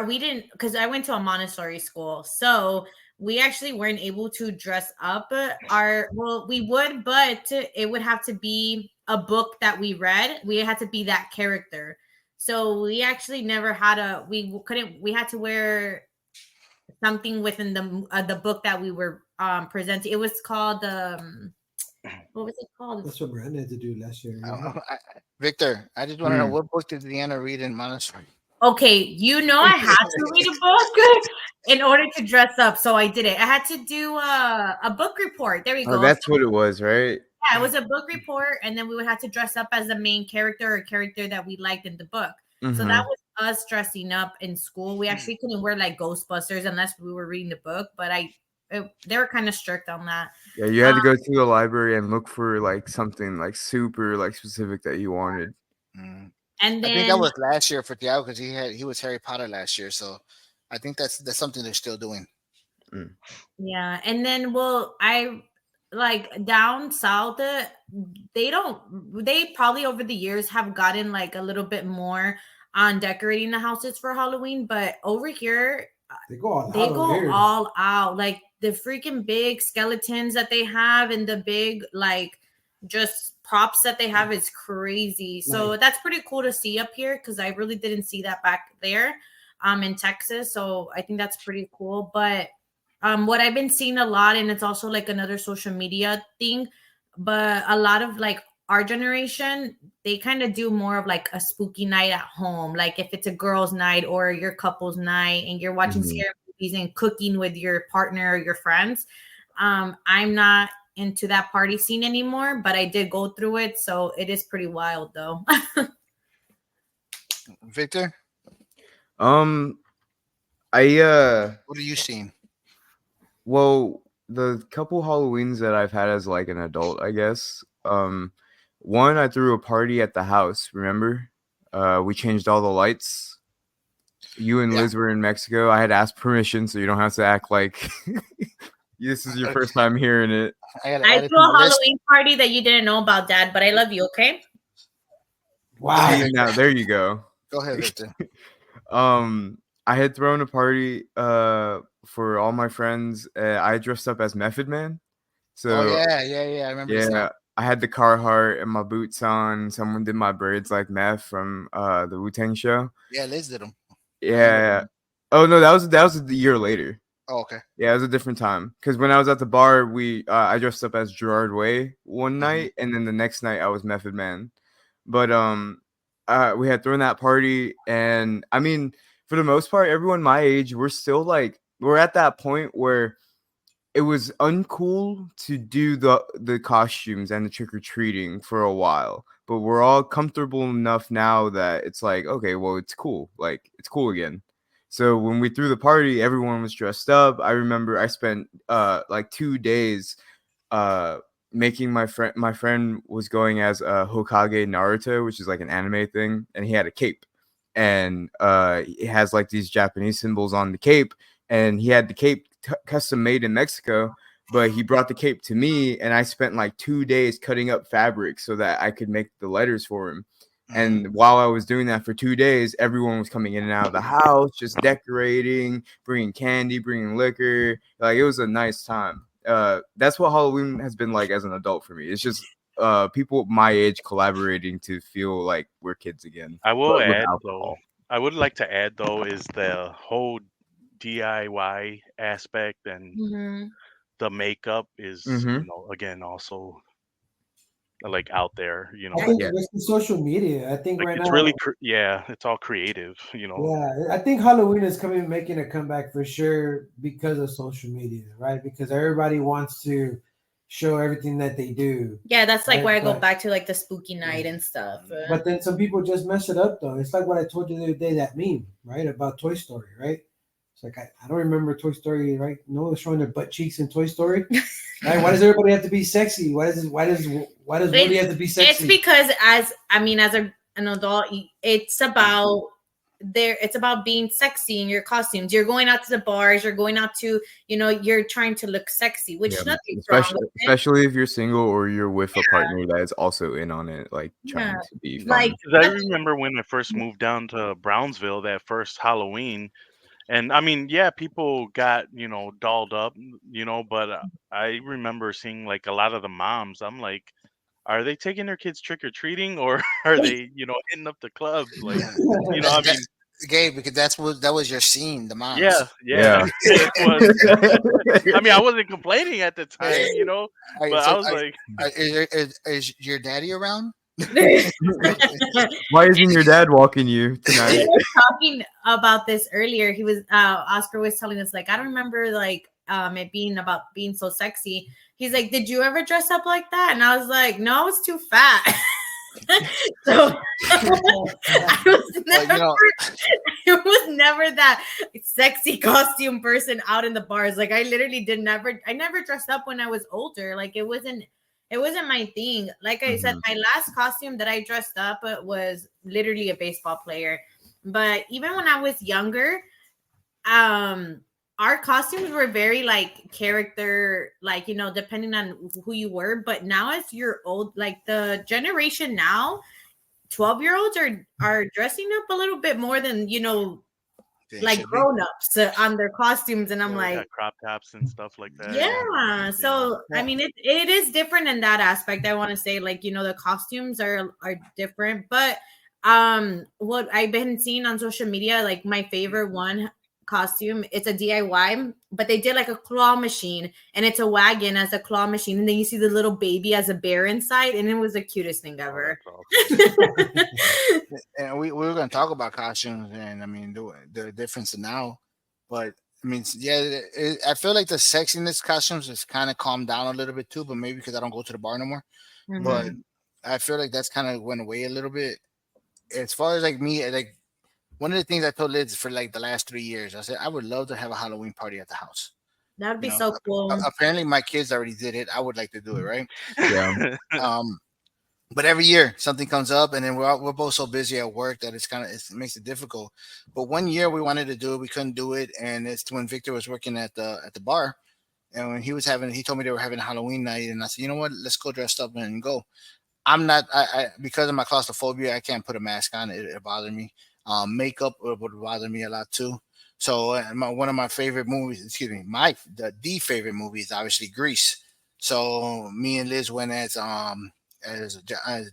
we didn't, because I went to a Montessori school, so we actually weren't able to dress up. Well, we would, but it would have to be a book that we read. We had to be that character. So we actually never had we had to wear something within the book that we were presenting. It was called what was it called? That's what Brandon had to do last year. Victor, I just want to know, what book did Deanna read in Montessori? Okay, I had to read a book in order to dress up, so I did it. I had to do a book report. There we Oh, go. that's what it was, right? Yeah, it was a book report, and then we would have to dress up as the main character or character that we liked in the book. So that was us dressing up in school. We actually couldn't wear like Ghostbusters unless we were reading the book, but they were kind of strict on that. Yeah, you had to go to the library and look for like something like super like specific that you wanted. Mm. And I think that then was last year for Thiago, because he was Harry Potter last year, so I think that's something they're still doing. yeah, and then I like down south, they probably over the years have gotten like a little bit more on decorating the houses for Halloween, but over here They go all they out. go all out. Like the freaking big skeletons that they have and the big like just props that they have is crazy. So that's pretty cool to see up here, because I really didn't see that back there in Texas. So I think that's pretty cool. But what I've been seeing a lot, and it's also like another social media thing, but a lot of like our generation, they kind of do more of like a spooky night at home. Like if it's a girls' night or your couple's night and you're watching scary movies and cooking with your partner or your friends. I'm not into that party scene anymore, but I did go through it. So it is pretty wild though. Victor, I what are you seeing? Well, the couple Halloweens that I've had as like an adult, I guess. One, I threw a party at the house. Remember? We changed all the lights. You and Liz were in Mexico. I had asked permission, so you don't have to act like this is your first time hearing it. I threw a Halloween party that you didn't know about, Dad, but I love you. Okay. Wow. See, now there you go. Go ahead, Victor. I had thrown a party for all my friends. I dressed up as Method Man. So yeah, I remember. Yeah, I had the Carhartt and my boots on. Someone did my braids like Meth from the Wu-Tang show. Yeah, Liz did them. Yeah. Oh no, that was the year later. Oh, okay. Yeah, it was a different time. Because when I was at the bar, I dressed up as Gerard Way one night, and then the next night I was Method Man. But we had thrown that party, and I mean, for the most part, everyone my age, we're at that point where it was uncool to do the costumes and the trick-or-treating for a while, but we're all comfortable enough now that it's like, okay, well, it's cool. Like, it's cool again. So when we threw the party, everyone was dressed up. I remember I spent like 2 days making my friend was going as Hokage Naruto, which is like an anime thing, and he had a cape. And it has like these Japanese symbols on the cape, and he had the cape custom made in Mexico, but he brought the cape to me, and I spent like 2 days cutting up fabric so that I could make the letters for him. And while I was doing that for 2 days, everyone was coming in and out of the house, just decorating, bringing candy, bringing liquor. Like, it was a nice time. That's what Halloween has been like as an adult for me. It's just people my age collaborating to feel like we're kids again. I will but with add alcohol. though. I would like to add though is the whole DIY aspect and the makeup is again also like out there. You know, I think Yeah. it's the social media. I think like right it's now, really it's all creative. You know, yeah, I think Halloween is making a comeback for sure because of social media, right? Because everybody wants to show everything that they do. Yeah, that's like Right, where I go but- back to like the spooky night and stuff. But then some people just mess it up though. It's like what I told you the other day, that meme, right? About Toy Story, right? It's like I don't remember Toy Story, right? No one's showing their butt cheeks in Toy Story. Right? Why does everybody have to be sexy? Why does Woody have to be sexy? It's because as an adult, it's about it's about being sexy in your costumes. You're going out to the bars, you're going out to, you're trying to look sexy, which nothing's wrong with it. Especially if you're single or you're with a partner that is also in on it, like trying to be fun. Like 'cause I remember when I first moved down to Brownsville, that first Halloween, and I mean, yeah, people got dolled up, but I remember seeing like a lot of the moms. I'm like, are they taking their kids trick or treating, or are they hitting up the club? Like, I mean, Gabe, because that was your scene, the moms. yeah. It was. I mean, I wasn't complaining at the time, but I was like, is your daddy around? Why isn't your dad walking you tonight? We were talking about this earlier. He was Oscar was telling us, like, I don't remember like it being about being so sexy. He's like, did you ever dress up like that? And I was like, no, I was too fat. So I was never that sexy costume person out in the bars. Like I literally I never dressed up when I was older. Like it wasn't my thing. Like I said, my last costume that I dressed up was literally a baseball player. But even when I was younger, our costumes were very like character, like, depending on who you were. But now as you're old, like the generation now, 12-year-olds are dressing up a little bit more than, like grown-ups on their costumes. And I'm like, got crop tops and stuff like that. Yeah. So I mean, it is different in that aspect. I want to say, like, the costumes are different. But what I've been seeing on social media, like my favorite costume, it's a DIY, but they did like a claw machine, and it's a wagon as a claw machine, and then you see the little baby as a bear inside, and it was the cutest thing ever. And we were going to talk about costumes, and I mean the difference now, but I mean, yeah, I feel like the sexiness costumes has kind of calmed down a little bit too, but maybe because I don't go to the bar no more. Mm-hmm. But I feel like that's kind of went away a little bit. As far as like me, like one of the things I told Liz for like the last 3 years, I said I would love to have a Halloween party at the house. That would be so cool. Apparently, my kids already did it. I would like to do it, right? Yeah. But every year something comes up, and then we're both so busy at work that it makes it difficult. But one year we wanted to do it, we couldn't do it, and it's when Victor was working at the bar, and when he told me they were having a Halloween night, and I said, you know what, let's go dressed up and go. I'm not, I because of my claustrophobia, I can't put a mask on. It bothers me. Makeup would bother me a lot too. So one of my favorite movies, the favorite movie is obviously Grease. So me and Liz went as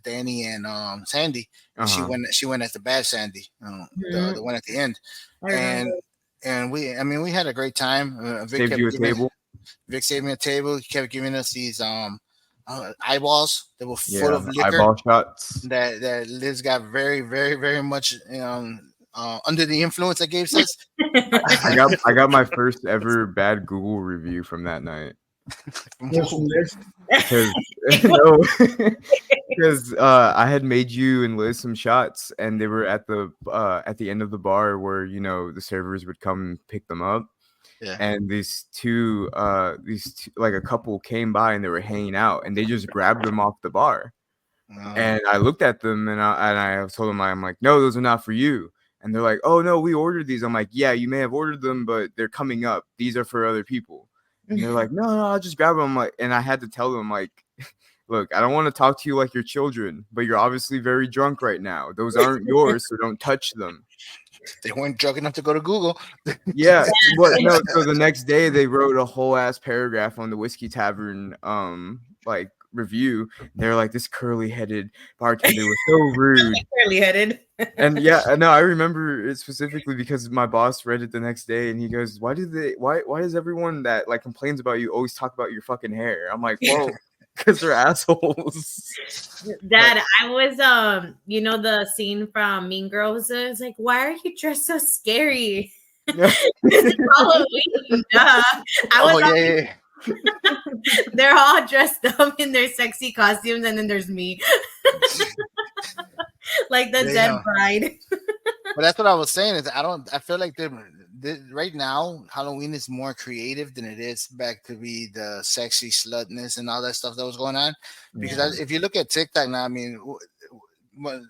Danny and Sandy. She went as the bad Sandy, the one at the end. And we had a great time. Saved you a table. Vic saved me a table. He kept giving us these eyeballs that were full of liquor. Eyeball shots. That Liz got very, very, very much under the influence, like Gabe says. I got my first ever bad Google review from that night. Because I had made you and Liz some shots, and they were at the end of the bar where the servers would come and pick them up. Yeah. And these two, like a couple came by and they were hanging out, and they just grabbed them off the bar. And I looked at them and I told them, I'm like, no, those are not for you. And they're like, oh no, we ordered these. I'm like, yeah, you may have ordered them, but they're coming up. These are for other people. And they're like, no, I'll just grab them. I'm like, and I had to tell them, like, look, I don't want to talk to you like your children, but you're obviously very drunk right now. Those aren't yours, so don't touch them. They weren't drunk enough to go to Google. Yeah. So the next day they wrote a whole ass paragraph on the Whiskey Tavern like review. They're like, this curly-headed bartender was so rude. Curly-headed. And yeah, no, I remember it specifically because my boss read it the next day, and he goes, why does everyone that like complains about you always talk about your fucking hair? I'm like, well, because they're assholes. Dad, I was you know the scene from Mean Girls. It's like, why are you dressed so scary? It's Halloween. Duh. Oh yeah. They're all dressed up in their sexy costumes, and then there's me, like the dead bride. But that's what I was saying. Is I feel like right now Halloween is more creative than it is back to be the sexy slutness and all that stuff that was going on. Because if you look at TikTok now, I mean,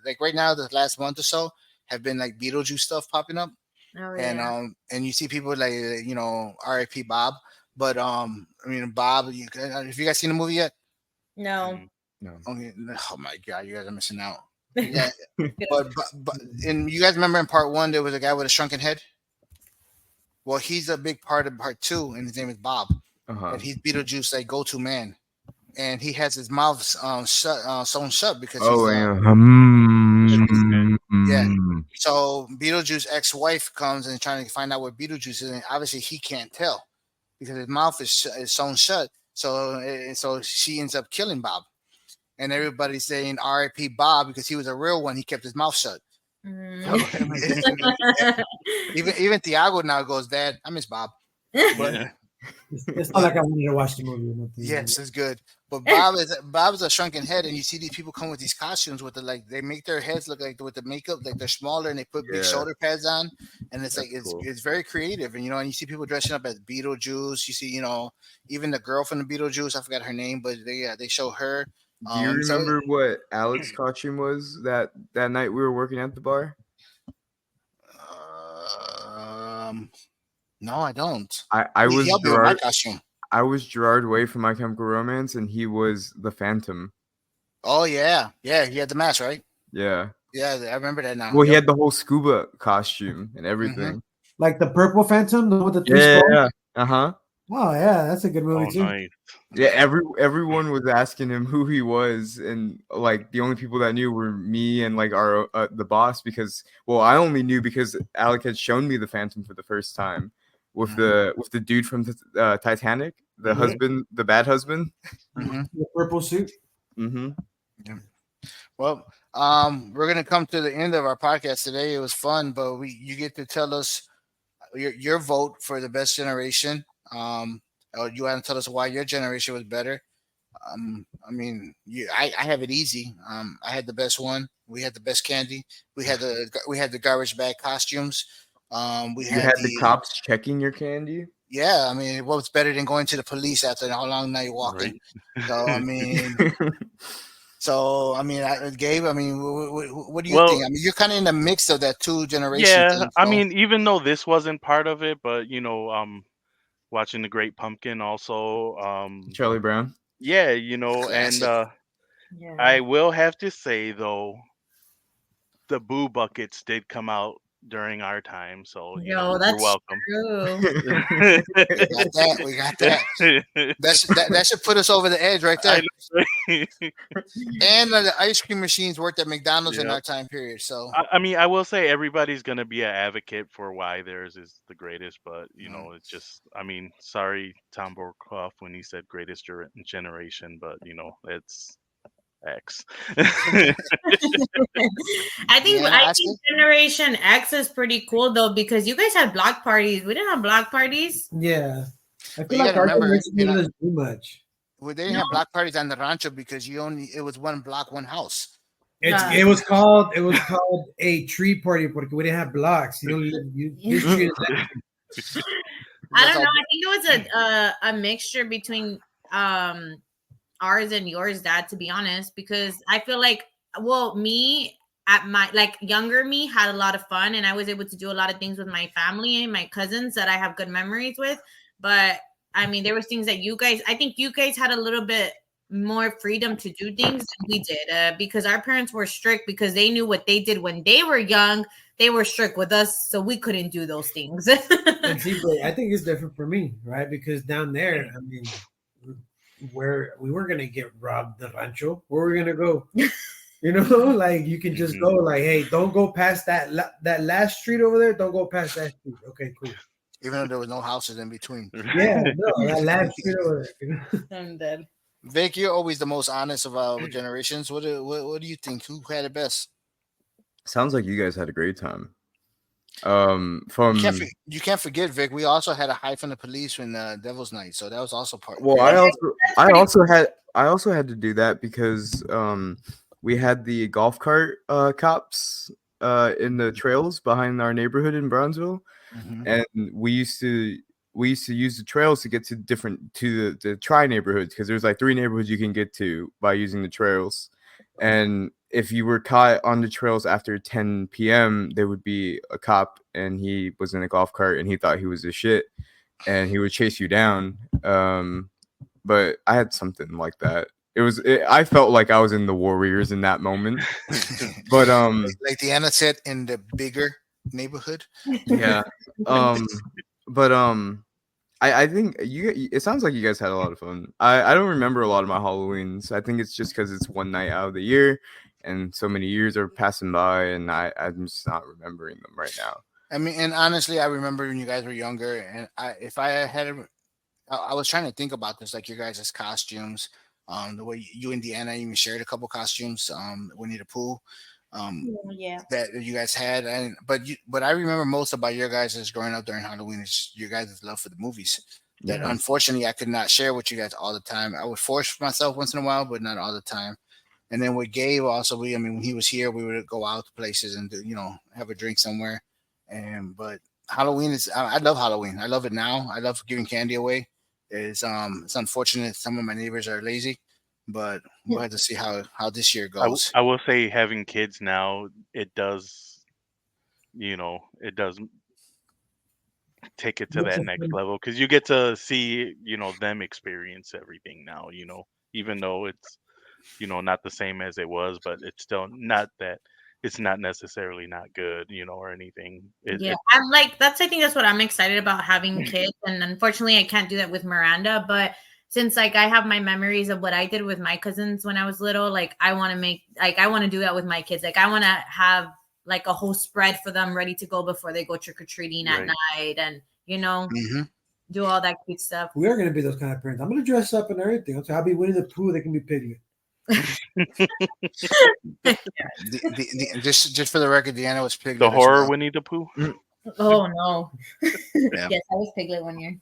like right now, the last month or so have been like Beetlejuice stuff popping up. Oh, yeah. And you see people like R.I.P. Bob. But I mean, Bob, have you guys seen the movie yet? No. No. Okay. Oh my God, you guys are missing out. Yeah, but and you guys remember in part 1 there was a guy with a shrunken head. Well, he's a big part of part 2, and his name is Bob, and he's Beetlejuice like go-to man, and he has his mouth sewn shut because yeah. So Beetlejuice's ex-wife comes and trying to find out what Beetlejuice is, and obviously he can't tell because his mouth is sewn shut. So she ends up killing Bob. And everybody's saying R.I.P. Bob because he was a real one. He kept his mouth shut. Even Thiago now goes, Dad, I miss Bob. But, it's not like I wanted to watch the movie or nothing. Yes, it's good. But Bob is a shrunken head, and you see these people come with these costumes with they make their heads look like with the makeup, like they're smaller, and they put big shoulder pads on, and it's like it's very creative. And and you see people dressing up as Beetlejuice. You see, even the girl from the Beetlejuice, I forgot her name, but they show her. Do you remember what Alex's costume was that night we were working at the bar? No, I don't. I was Gerard. My costume. I was Gerard Way from My Chemical Romance, and he was the Phantom. Oh yeah. He had the mask, right? Yeah. Yeah, I remember that now. Well, he had the whole scuba costume and everything. Like the purple Phantom, the one with the 3 skulls? Yeah. Oh yeah, that's a good movie too. Nice. Yeah, everyone was asking him who he was, and like the only people that knew were me and like our the boss, because I only knew because Alec had shown me the Phantom for the first time with the dude from the Titanic, the husband, the bad husband, the purple suit. Yeah. Well, we're gonna come to the end of our podcast today. It was fun, but you get to tell us your vote for the best generation. You want to tell us why your generation was better? I mean, I have it easy. I had the best one. We had the best candy. We had the garbage bag costumes. You had the cops checking your candy. Yeah, I mean, what was better than going to the police after how long now you're walking? Right. So I mean, Gabe. I mean, what do you think? I mean, you're kind of in the mix of that two generation. Yeah, thing, so. I mean, even though this wasn't part of it, but watching The Great Pumpkin also. Charlie Brown. Yeah, and I will have to say though, the Boo Buckets did come out during our time, so you're welcome. True. We got that. That should put us over the edge right there. And the ice cream machines worked at McDonald's in our time period. So I mean, I will say everybody's gonna be an advocate for why theirs is the greatest, but it's just, I mean, sorry, Tom Brokaw, when he said greatest generation, but it's X. I think Generation X is pretty cool though, because you guys had block parties. We didn't have block parties. Yeah, I feel like our generation didn't do much. Well, they didn't have block parties on the rancho because it was one block, one house. It was called a tree party because we didn't have blocks. I don't know. I think it was a mixture between ours and yours, Dad, to be honest, because I feel like, me at my younger me had a lot of fun, and I was able to do a lot of things with my family and my cousins that I have good memories with. But I mean, there was things that I think you guys had a little bit more freedom to do things than we did, because our parents were strict because they knew what they did when they were young. They were strict with us, so we couldn't do those things. And see, but I think it's different for me, right? Because down there, I mean, where we were gonna get robbed the rancho, where we're gonna go, you can just go hey, don't go past that last street over there, don't go past that street. Okay, cool. Even though there was no houses in between. Yeah, no, that last street over there. I'm dead. Vic, you're always the most honest of our generations. What do you think? Who had it best? Sounds like you guys had a great time. You can't forget, Vic. We also had a hide from the police when Devil's Night, so that was also part. Well, Great. I also had to do that because we had the golf cart cops in the trails behind our neighborhood in Brownsville, Mhm. and we used to use the trails to get to the tri neighborhoods, because there's like 3 neighborhoods you can get to by using the trails. And if you were caught on the trails after 10 p.m., there would be a cop, and he was in a golf cart, and he thought he was the shit, and he would chase you down. But I had something like that. I felt like I was in the Warriors in that moment. But Like Deanna said, in the bigger neighborhood. yeah. But I think it sounds like you guys had a lot of fun. I don't remember a lot of my Halloweens. I think it's just because it's one night out of the year, and so many years are passing by, and I'm just not remembering them right now. I mean, and honestly, I remember when you guys were younger, and I was trying to think about this, like your guys' costumes, the way you and Deanna even shared a couple costumes, Winnie the Pooh, Yeah. that you guys had, but I remember most about your guys' growing up during Halloween is your guys' love for the movies. That Yeah. unfortunately I could not share with you guys all the time. I would force myself once in a while, but not all the time. And then with Gabe, also, when he was here, we would go out to places and have a drink somewhere. But Halloween I love Halloween. I love it now. I love giving candy away. It's unfortunate some of my neighbors are lazy, but we'll have to see how this year goes. I will say having kids now, it does, it does take it to that next level, because you get to see, them experience everything now, even though it's, not the same as it was, but it's still not that it's not necessarily not good, or anything. Yeah, I'm like I think that's what I'm excited about, having kids, and unfortunately I can't do that with Miranda, but since like I have my memories of what I did with my cousins when I was little, like I want to do that with my kids. Like I want to have like a whole spread for them ready to go before they go trick-or-treating at night, and Mhm. do all that cute stuff. We are going to be those kind of parents. I'm going to dress up and everything. So I'll be Winnie the Pooh. They can be Piglet. Just for the record, Deanna was Piglet. The as horror well. Winnie the Pooh. Oh no. Yeah. Yes, I was Piglet one year.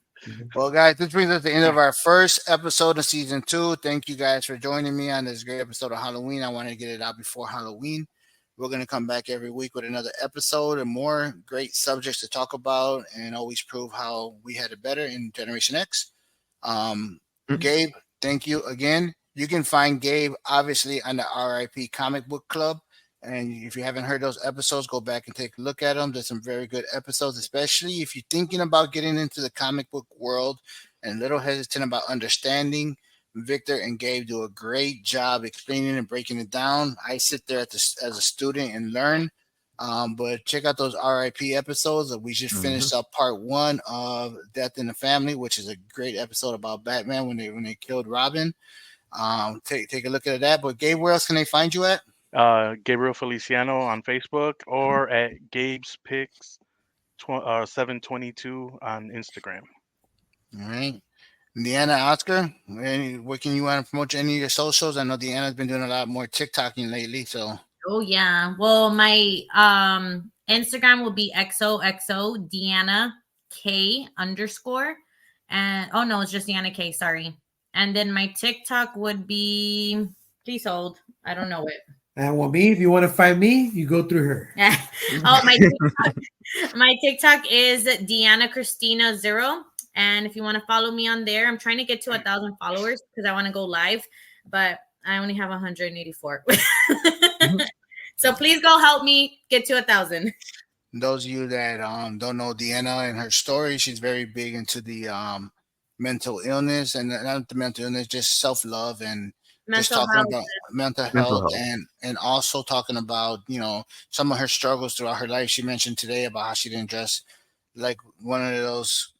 Well, guys, this brings us to the end of our first episode of season 2. Thank you guys for joining me on this great episode of Halloween. I wanted to get it out before Halloween. We're going to come back every week with another episode and more great subjects to talk about, and always prove how we had it better in Generation X. Gabe, thank you again. You can find Gabe obviously on the RIP Comic Book Club. And if you haven't heard those episodes, go back and take a look at them. There's some very good episodes, especially if you're thinking about getting into the comic book world and a little hesitant about understanding. Victor and Gabe do a great job explaining and breaking it down. I sit there as a student and learn. But check out those RIP episodes. We just finished up part 1 of Death in the Family, which is a great episode about Batman when they killed Robin. Take a look at that. But Gabe, where else can they find you at? Gabriel Feliciano on Facebook, or at Gabe's Picks 722 on Instagram. All right. Deanna, Oscar, where can you want to promote any of your socials? I know Deanna's been doing a lot more TikToking lately, so. Oh yeah. Well, my Instagram will be XOXO Deanna K _. And oh no, it's just Deanna K, sorry. And then my TikTok would be, please hold, I don't know it. And if you want to find me, you go through her. Oh, my TikTok is Deanna Christina 0. And if you want to follow me on there, I'm trying to get to 1,000 followers because I want to go live, but I only have 184. So please go help me get to 1,000. Those of you that don't know Deanna and her story, she's very big into the mental illness, and not the mental illness, just self-love, and just talking about mental health. And also talking about some of her struggles throughout her life. She mentioned today about how she didn't dress like one of those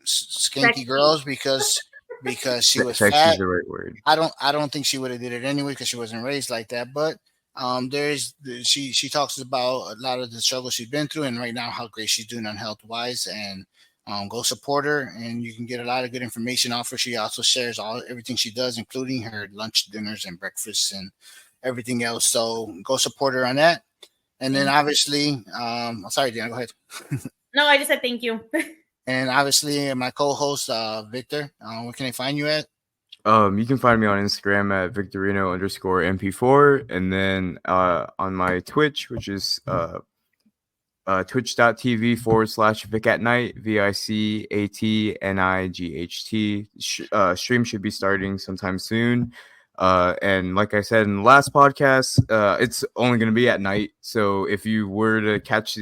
skanky girls because she was Sexy fat. is the right word. I don't think she would have did it anyway because she wasn't raised like that. But she talks about a lot of the struggles she's been through, and right now how great she's doing on health wise. And Go support her, and you can get a lot of good information off her. She also shares everything she does, including her lunch, dinners, and breakfasts, and everything else. So go support her on that. And then obviously, sorry, Deanna, go ahead. No, I just said thank you. And obviously, my co-host Victor. Where can I find you at? You can find me on Instagram at Victorino_MP4, and then on my Twitch, which is twitch.tv/Vic at Night, VICATNIGHT. Stream should be starting sometime soon. And like I said in the last podcast, it's only going to be at night. So if you were to catch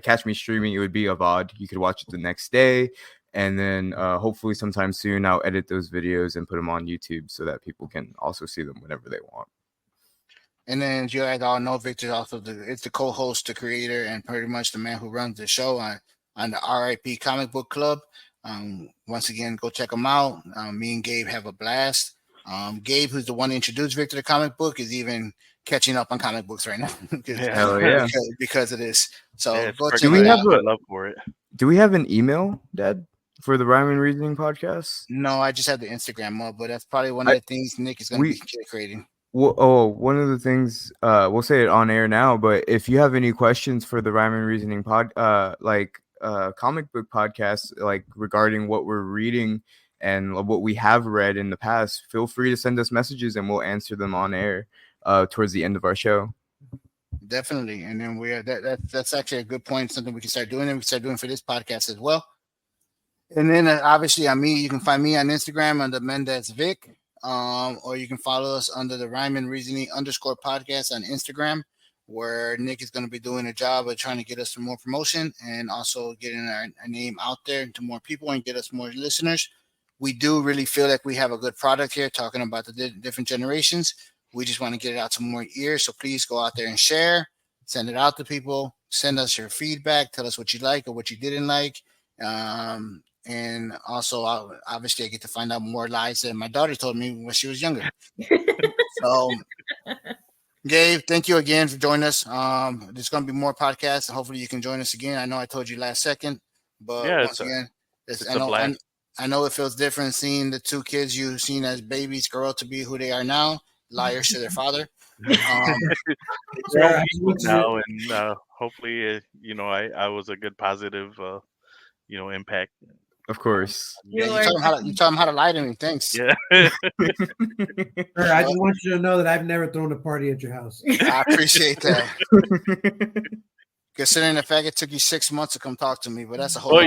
catch me streaming, it would be a VOD. You could watch it the next day. And then hopefully sometime soon, I'll edit those videos and put them on YouTube so that people can also see them whenever they want. And then, as you guys all know, Victor's also the co-host, the creator, and pretty much the man who runs the show on the RIP Comic Book Club. Once again, go check them out. Me and Gabe have a blast. Gabe, who's the one who introduced Victor to comic book, is even catching up on comic books right now. because of this. So go check it out. Love for it. Do we have an email, Dad, for the Rhyme and Reasoning podcast? No, I just have the Instagram up, but that's probably one of the things Nick is going to be creating. Well, one of the things we'll say it on air now, but if you have any questions for the Rhyme and Reasoning comic book podcast, like regarding what we're reading and what we have read in the past, feel free to send us messages and we'll answer them on air towards the end of our show. Definitely. And then that's actually a good point, something we can start doing, and we can start doing for this podcast as well. And then obviously on me, you can find me on Instagram under Mendez Vic. Or you can follow us under the Rhyme and Reasoning _podcast on Instagram, where Nick is going to be doing a job of trying to get us some more promotion and also getting our name out there to more people and get us more listeners. We do really feel like we have a good product here, talking about the different generations. We just want to get it out to more ears. So please go out there and share, send it out to people, send us your feedback, tell us what you like or what you didn't like. And also, obviously, I get to find out more lies that my daughter told me when she was younger. So, Gabe, thank you again for joining us. There's going to be more podcasts. Hopefully, you can join us again. I know I told you last second, but once again, I know it feels different seeing the two kids you've seen as babies grow up to be who they are now, liars to their father. Now, and hopefully, I was a good positive, impact. Of course. Yeah, you taught him how to lie to me. Thanks. Yeah. I just want you to know that I've never thrown a party at your house. I appreciate that. Considering the fact it took you 6 months to come talk to me, but that's a whole.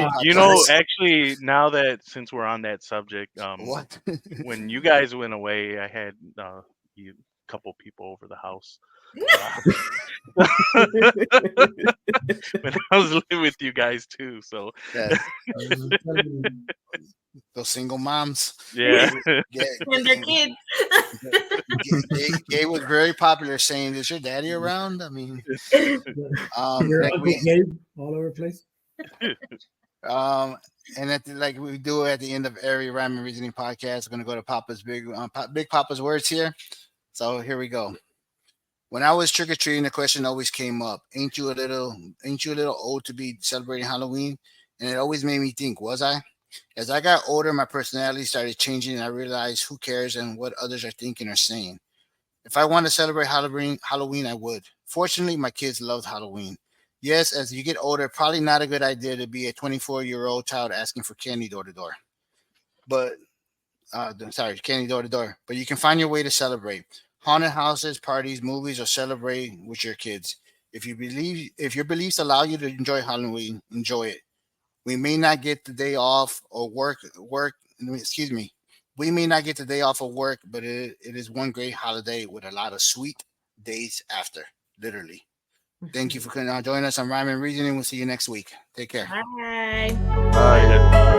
Actually, now that since we're on that subject, what? When you guys went away, I had a couple people over the house. When I was living with you guys too, so those single moms, yeah, and their kids. Gabe was very popular saying, "Is your daddy around?" I mean, Gabe all over the place. And like we do at the end of every Rhyme and Reasoning podcast, we're gonna go to Papa's Big Papa's words here. So here we go. When I was trick-or-treating, the question always came up, ain't you a little old to be celebrating Halloween? And it always made me think, was I? As I got older, my personality started changing, and I realized who cares and what others are thinking or saying. If I wanted to celebrate Halloween, I would. Fortunately, my kids loved Halloween. Yes, as you get older, probably not a good idea to be a 24-year-old child asking for candy door to door. But, candy door to door. But you can find your way to celebrate. Haunted houses, parties, movies, or celebrate with your kids. If your beliefs allow you to enjoy Halloween, enjoy it. We may not get the day off or work. We may not get the day off of work, but it is one great holiday with a lot of sweet days after. Literally. Thank you for joining us on Rhyme and Reasoning. We'll see you next week. Take care. Bye. Bye.